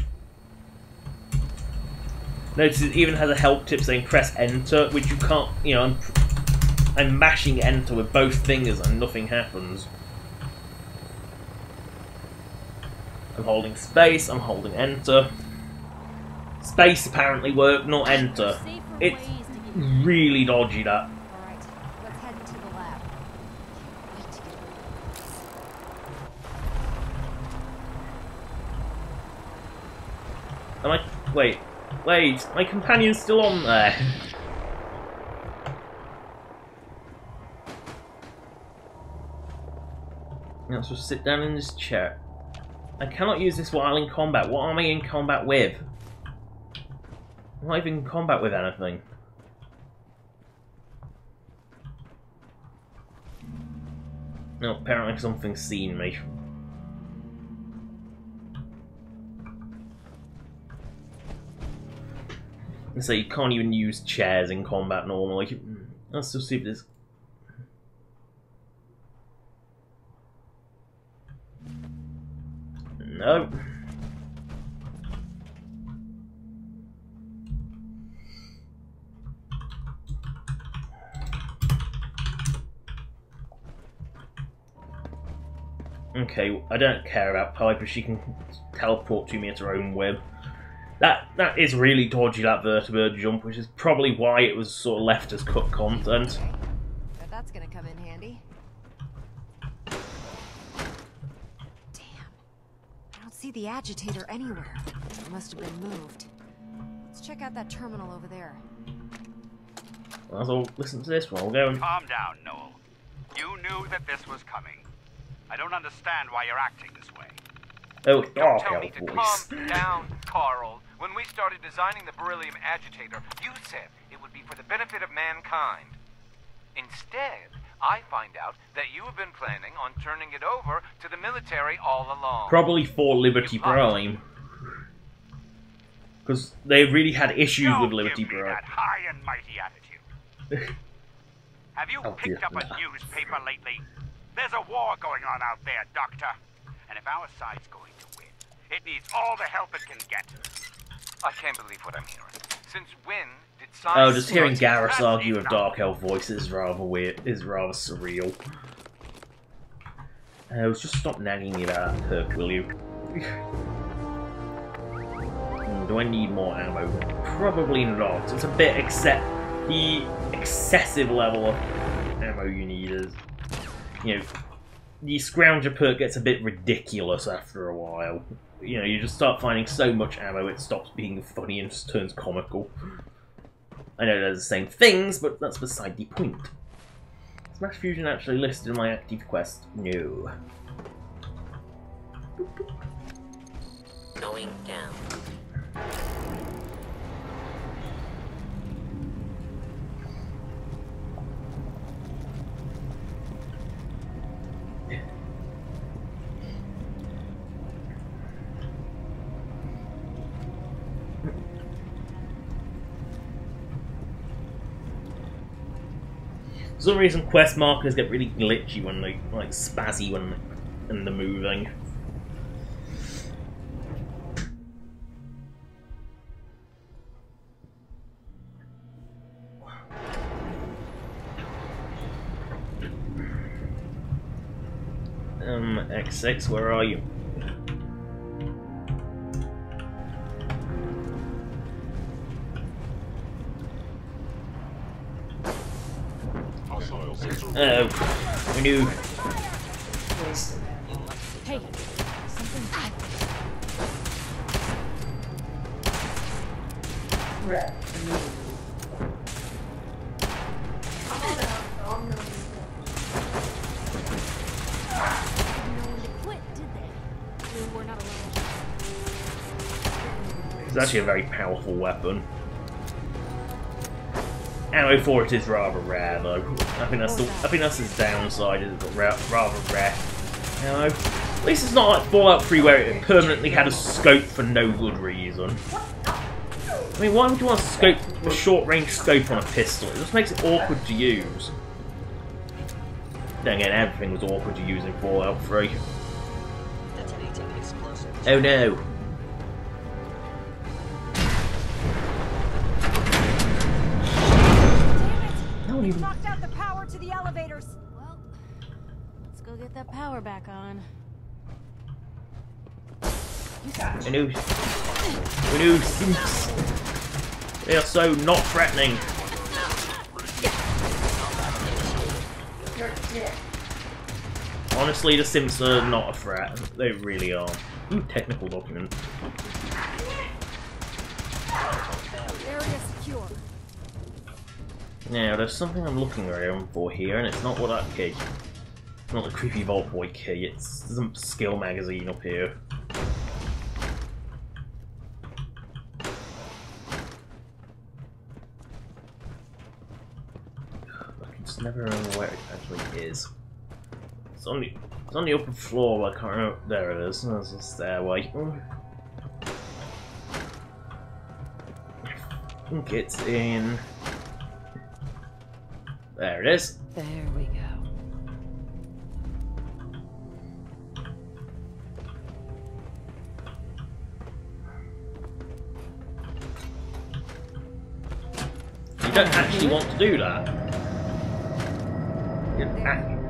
Notice it even has a help tip saying press enter, which you can't. You know, I'm mashing enter with both fingers and nothing happens. I'm holding space. I'm holding enter. Space apparently worked, not enter. It's really dodgy, that. Am I? Wait, my companion's still on there. Now, so sit down in this chair. I cannot use this while in combat. What am I in combat with? I'm not even in combat with anything. No, apparently something's seen me. So you can't even use chairs in combat normally. Let's just see if this. No. Okay, I don't care about Piper. She can teleport to me at her own web. That is really dodgy, that vertibird jump, which is probably why it was sort of left as cut content. Bet that's gonna come in handy. Damn. I don't see the agitator anywhere. It must have been moved. Let's check out that terminal over there. Well, so listen to this one. We'll go and... Calm down, Noel. You knew that this was coming. I don't understand why you're acting this way. Oh, Don't tell me to voice. calm down, Carl. When we started designing the beryllium agitator, you said it would be for the benefit of mankind. Instead, I find out that you have been planning on turning it over to the military all along. Probably for Liberty Prime. Because they really had issues with Liberty Give me Prime. that high and mighty attitude. Have you picked up a newspaper lately? There's a war going on out there, Doctor. And if our side's going to win, it needs all the help it can get. I can't believe what I'm hearing. Since when did science... Oh, just hearing Garrus argue with Dark Elf voice is rather weird, is rather surreal. Just stop nagging me about that perk, will you? Do I need more ammo? Probably not. It's a bit the excessive level of ammo you need is, you know, the Scrounger perk gets a bit ridiculous after a while. You know, you just start finding so much ammo it stops being funny and just turns comical. I know they're the same things, but that's beside the point. Smash Fusion actually listed in my active quest? No. Going down. For some reason, quest markers get really glitchy when they, like, spazzy when they're moving. X6, where are you? Oh, we knew. Hey, something. Red. It's actually a very powerful weapon. Ammo for it is rather rare, though. I think that's its downside. It's rather rare. You know, at least it's not like Fallout 3 where it permanently had a scope for no good reason. I mean, why would you want a short-range scope on a pistol? It just makes it awkward to use. Then again, everything was awkward to use in Fallout 3. Oh no. We've knocked out the power to the elevators. Well, let's go get that power back on. I knew Synths. They are so not threatening. Honestly, the Synths are not a threat. They really are. Ooh, technical document. Area secure. Now, there's something I'm looking around for here, and it's not what that key. It's not the creepy Vault Boy key, it's some skill magazine up here. I can just never remember where it actually is. It's on the upper floor, but I can't remember. There it is. There's a stairway. I think it's in. There it is. There we go. You don't actually want to do that.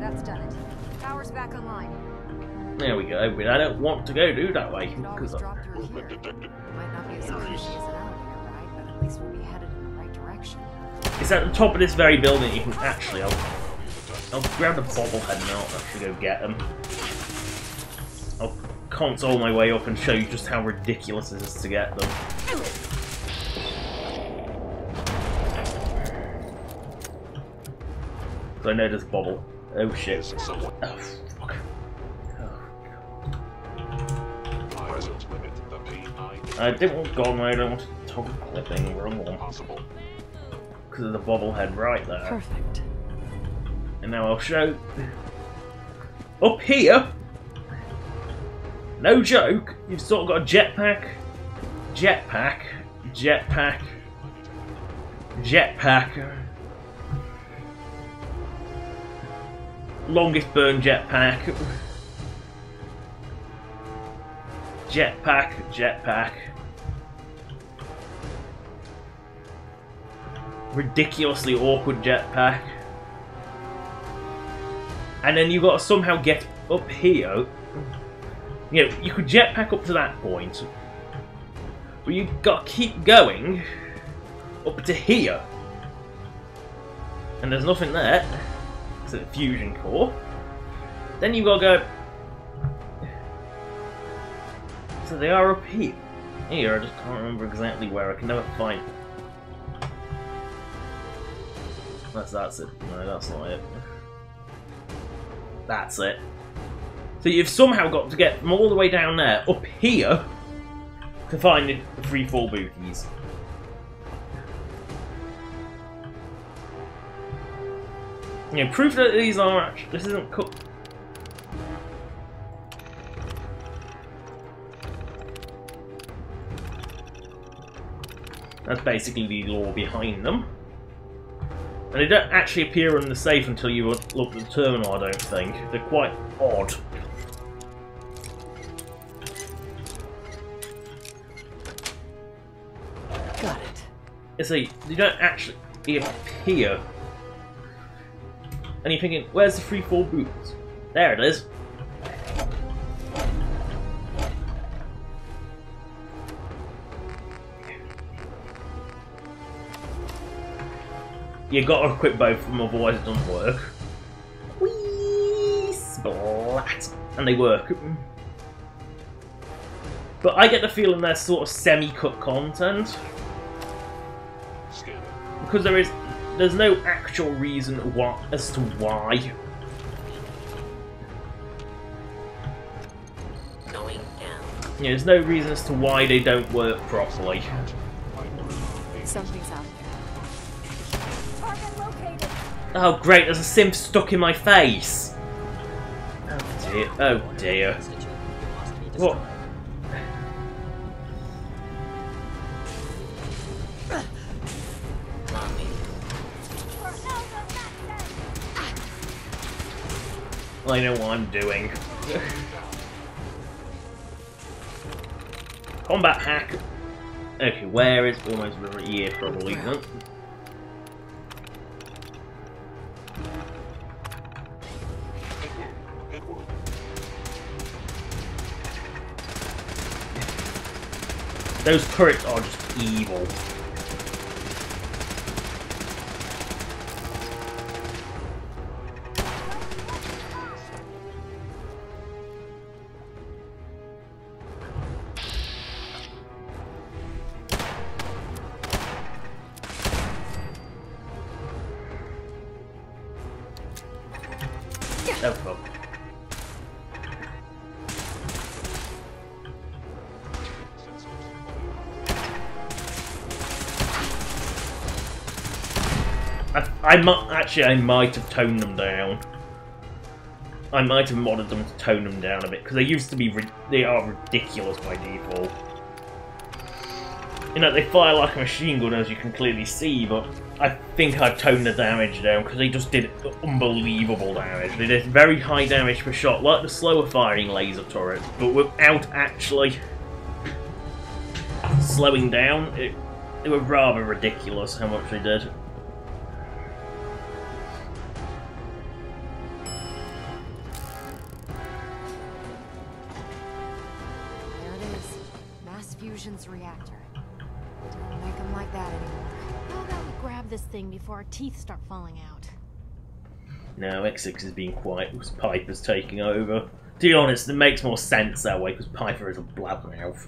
That's done it. Power's back online. There we go, but I don't want to go do that way. Always drop through here. Might not be as efficient as an elevator ride, but at least we'll be headed in the right direction. It's at the top of this very building you can actually... I'll grab the bobblehead and I'll actually go get them. I'll console my way up and show you just how ridiculous it is to get them. So I know this bobble. Oh shit. Oh fuck. I didn't want gone, I don't want to toggle clipping, wrong one. Because of the bobblehead right there. Perfect. And now I'll show... Up here! No joke, you've sort of got a jetpack, jetpack, jetpack, jetpack, longest burn jetpack, jetpack, jetpack, ridiculously awkward jetpack, and then you've got to somehow get up here, you know, you could jetpack up to that point, but you got to keep going up to here, and there's nothing there. It's a fusion core. Then you got to go. So they are up here. Here, I just can't remember exactly where. I can never find. That's it. No, that's not it. That's it. So you've somehow got to get from all the way down there up here to find the free fall booties. You know, proof that these are actually, this isn't cut. That's basically the lore behind them. And they don't actually appear in the safe until you look at the terminal, I don't think. They're quite odd. Got it. You see, they don't actually appear. And you're thinking, where's the free fall boots? There it is. You gotta equip both of them, otherwise it doesn't work. Whee! Splat! And they work. But I get the feeling they're sort of semi-cut content. Because there's no actual reason as to why. Going down. Yeah, there's no reason as to why they don't work properly. Something's out there. Oh great, there's a synth stuck in my face! Oh dear, oh dear. What? I know what I'm doing. Combat hack. Okay, where is almost over here probably? Huh? Those turrets are just evil. Oh, fuck. I might have toned them down. I might have modded them to tone them down a bit, because they used to be, they are ridiculous by default. You know, they fire like a machine gun, as you can clearly see, but I think I've toned the damage down, because they just did unbelievable damage. They did very high damage per shot, like the slower firing laser turrets, but without actually slowing down. It was rather ridiculous how much they did. Reactor. Don't make them like that anymore. How about we grab this thing before our teeth start falling out? No, X6 is being quiet because Piper's taking over. To be honest, it makes more sense that way because Piper is a blabbermouth.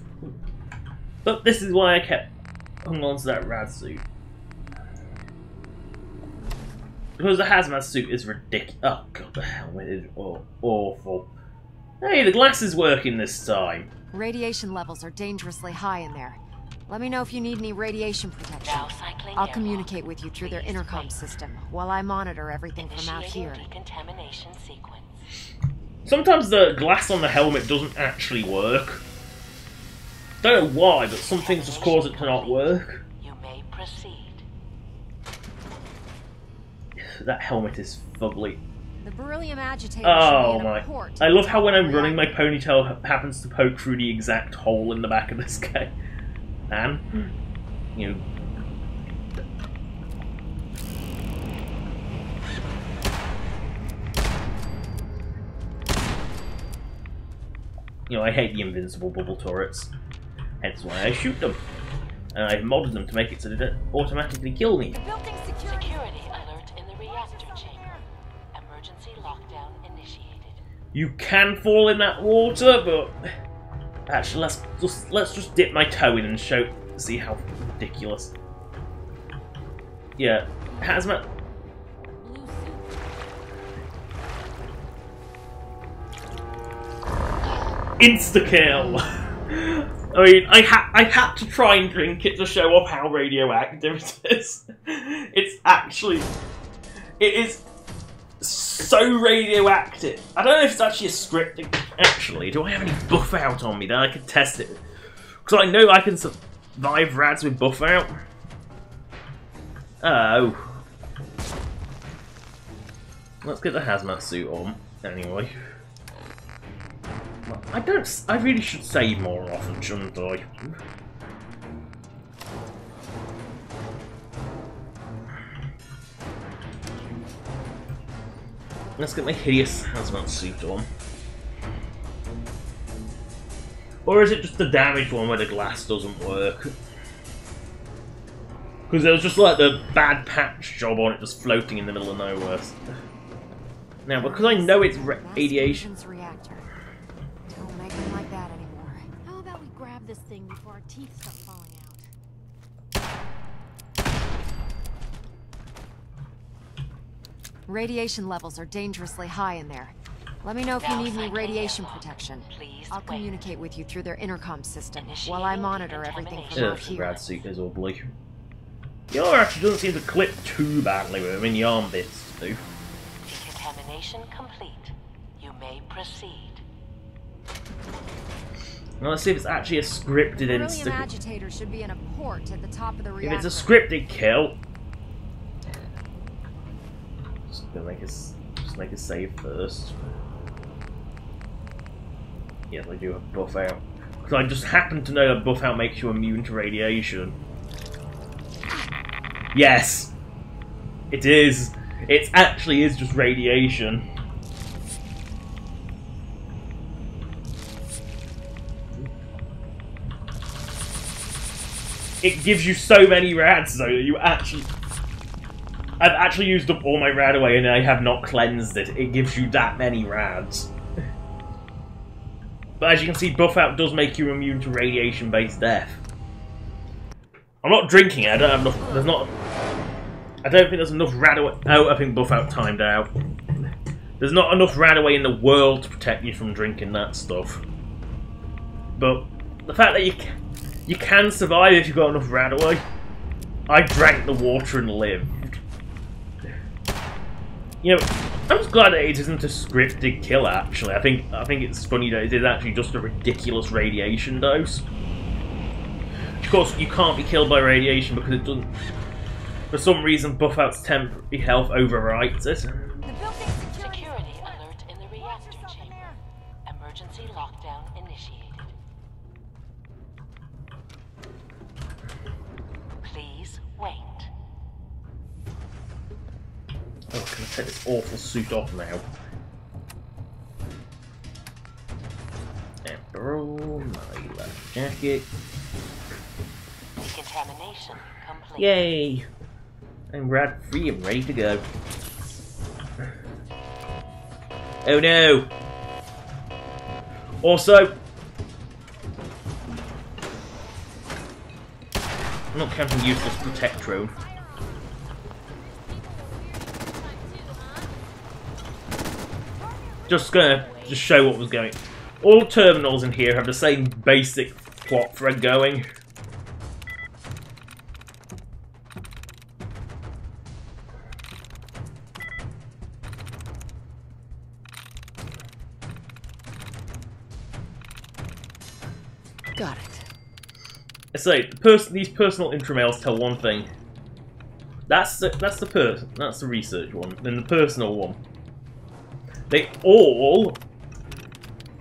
But this is why I kept hung on to that rad suit. Because the hazmat suit is ridiculous. Oh god, the helmet is awful. Hey, the glass is working this time. Radiation levels are dangerously high in there. Let me know if you need any radiation protection. I'll communicate with you through their intercom system while I monitor everything from out here. Decontamination sequence. Sometimes the glass on the helmet doesn't actually work. Don't know why, but some things just cause it to not work. You may proceed. That helmet is fugly. The beryllium agitator Oh should be in my. a port. I love how when I'm running, my ponytail happens to poke through the exact hole in the back of this guy. Man. You know. You know, I hate the invincible bubble turrets. Hence why I shoot them. And I've modded them to make it so they don't automatically kill me. Security alert in the reactor chamber. Emergency lockdown initiated. You can fall in that water, but actually, let's just dip my toe in and see how ridiculous. Yeah, hazmat. Insta kill. I mean, I had to try and drink it to show off how radioactive it is. It is so radioactive. I don't know if it's actually a scripting. Actually, do I have any buff out on me that I can test it? Because I know I can survive rads with buff out. Oh. Let's get the hazmat suit on, anyway. I really should save more often, shouldn't I? Let's get my hideous hazmat suit on. Or is it just the damaged one where the glass doesn't work? Because there was just like the bad patch job on it just floating in the middle of nowhere. Now, because I know it's radiation... Don't make them like that anymore. How about we grab this thing before our teeth start falling out? Radiation levels are dangerously high in there. Let me know if you need any radiation protection. I'll communicate with you through their intercom system while I monitor everything from out here. Rad suit is ugly. The armor actually doesn't seem to clip too badly with him. I mean, the arm bits do. Decontamination complete. You may proceed. Now let's see if it's actually a scripted Brilliant agitator should be in a port at the top of the reactor. If it's a scripted kill, just gonna make a save first. Yes, I do have buff out. Because I just happen to know that buff out makes you immune to radiation. Yes! It is! It actually is just radiation. It gives you so many rads though that you actually... I've actually used up all my rad away and I have not cleansed it. It gives you that many rads. But as you can see, buff out does make you immune to radiation-based death. I'm not drinking it, I don't have enough... There's not... I don't think there's enough rad away... Oh, I think buff out timed out. There's not enough rad away in the world to protect you from drinking that stuff. But the fact that you can survive if you've got enough rad away. I drank the water and lived. You know, I'm just glad that it isn't a scripted kill, actually. I think it's funny that it is actually just a ridiculous radiation dose. Of course, you can't be killed by radiation because it doesn't... For some reason, buff out's temporary health overwrites it. Security alert in the reactor chamber. Emergency lockdown initiated. Please wait. Oh, can I take this awful suit off now? And throw my left jacket. Decontamination complete. Yay! I'm rad free and ready to go. Oh no! Also, I'm not counting useless protectron. Just gonna show what was going. All terminals in here have the same basic plot thread going. Got it. So these personal intramails tell one thing. That's the research one. Then the personal one.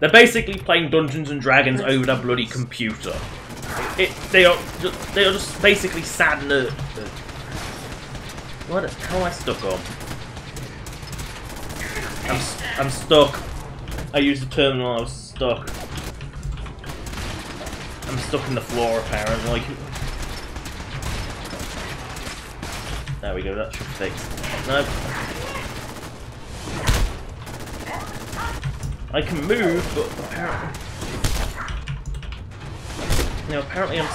They're basically playing Dungeons and Dragons over their bloody computer. They are just basically sad nerds. What? How am I stuck on? I'm stuck. I used the terminal. I was stuck. stuck in the floor apparently. There we go, that should fix. No. I can move, but apparently I'm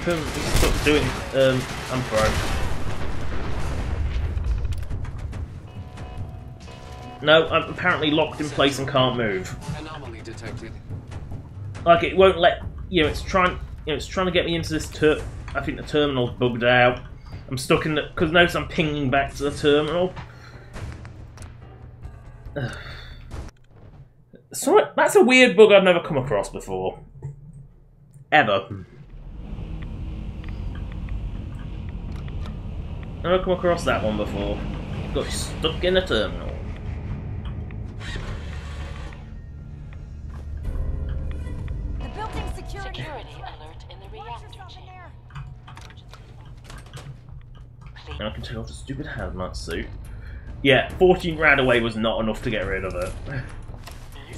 permanently stuck doing I'm thrown. No, I'm apparently locked in place and can't move. Anomaly detected. Like it won't let it's trying to get me into this I think the terminal's bugged out. I'm stuck in the because notice I'm pinging back to the terminal. So that's a weird bug I've never come across before. Ever. Never come across that one before. Got stuck in a terminal. The building's security alert in the reactor chamber. I can take off the stupid hazmat suit. Yeah, 14 rad away was not enough to get rid of it.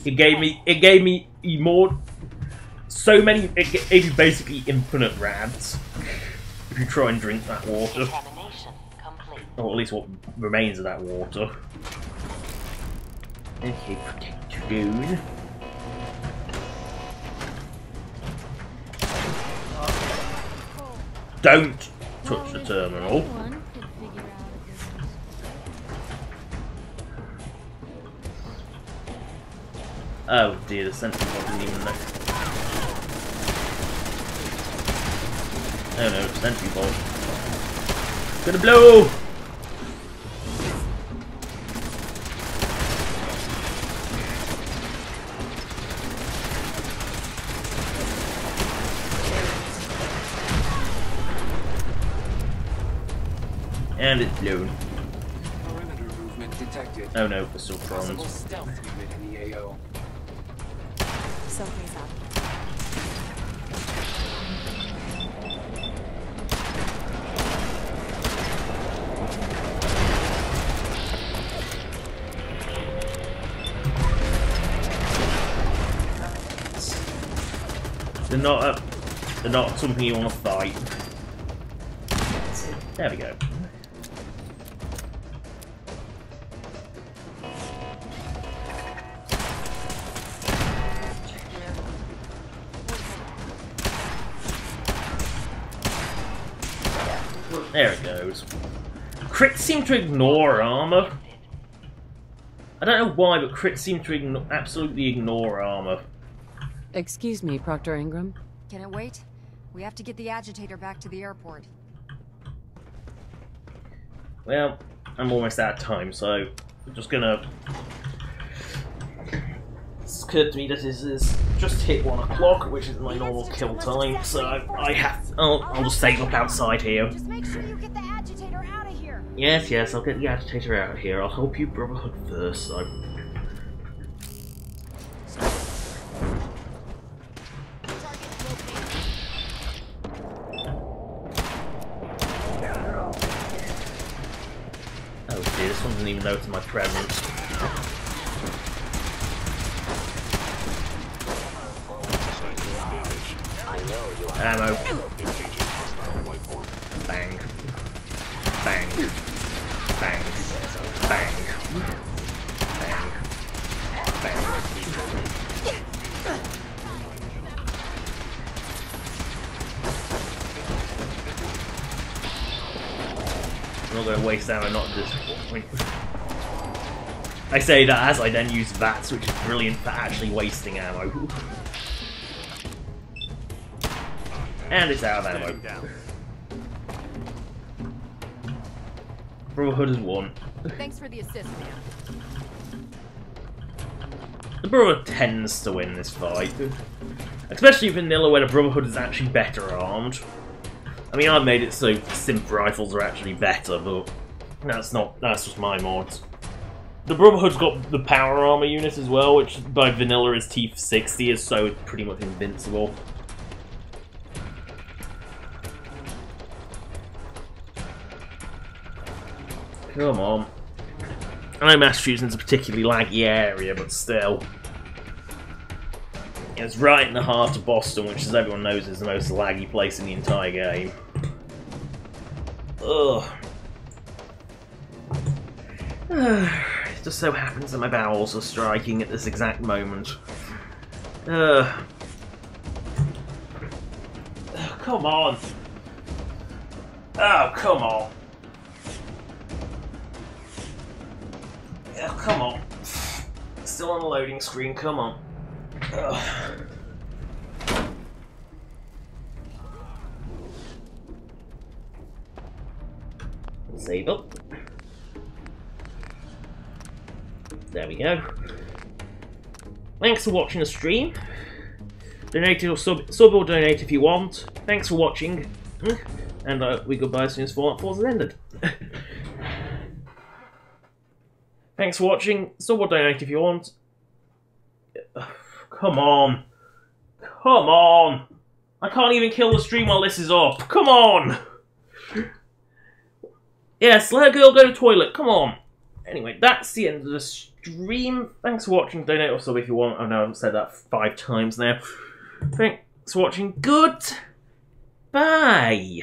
It gave me more. So many. It gave you basically infinite rads if you try and drink that water. Or at least what remains of that water. Okay, protect your goon. Don't touch the terminal. Oh dear, the sentry bot didn't even know. Oh no, it's sentry bot. Gonna blow! And it's blown. Perimeter movement detected. Oh no, it's still prone. Stealth unit in the AO. Something's up. They're not something you want to fight. There we go. There it goes. Crits seem to ignore armor. I don't know why, but crits seem to absolutely ignore armor. Excuse me, Proctor Ingram. Can it wait? We have to get the agitator back to the airport. Well, I'm almost out of time, so I'm just gonna. It's occurred to me that this is just hit 1 o'clock, which is my normal kill time, so I'll just save up outside here. Just make sure you get the agitator out of here. Yes, I'll get the agitator out of here. I'll help you Brotherhood first, so. Oh dear, this one doesn't even notice my presence. Ammo. Bang. Bang. Bang. Bang. Bang. Bang. I'm not going to waste ammo, not at this point. I say that as I then use VATS, which is brilliant for actually wasting ammo. And it's out of ammo. Brotherhood has won. Thanks for the assist, man. The Brotherhood tends to win this fight. Especially vanilla where the Brotherhood is actually better armed. I mean, I've made it so Synth rifles are actually better, but that's just my mods. The Brotherhood's got the power armor unit as well, which by vanilla is T60, so it's pretty much invincible. Come on. I know Massachusetts is a particularly laggy area, but still. It's right in the heart of Boston, which, as everyone knows, is the most laggy place in the entire game. Ugh. It just so happens that my bowels are striking at this exact moment. Oh, come on. Oh, come on. Oh, come on. Still on the loading screen, come on. Ugh. Save up. There we go. Thanks for watching the stream. Donate or sub or donate if you want. Thanks for watching. And we goodbye as soon as Fallout 4 has ended. Thanks for watching. Sub or donate if you want. Come on. Come on. I can't even kill the stream while this is up. Come on. Yes, let a girl go to the toilet. Come on. Anyway, that's the end of the stream. Thanks for watching. Donate or sub if you want. I know I've said that 5 times now. Thanks for watching. Good. Bye.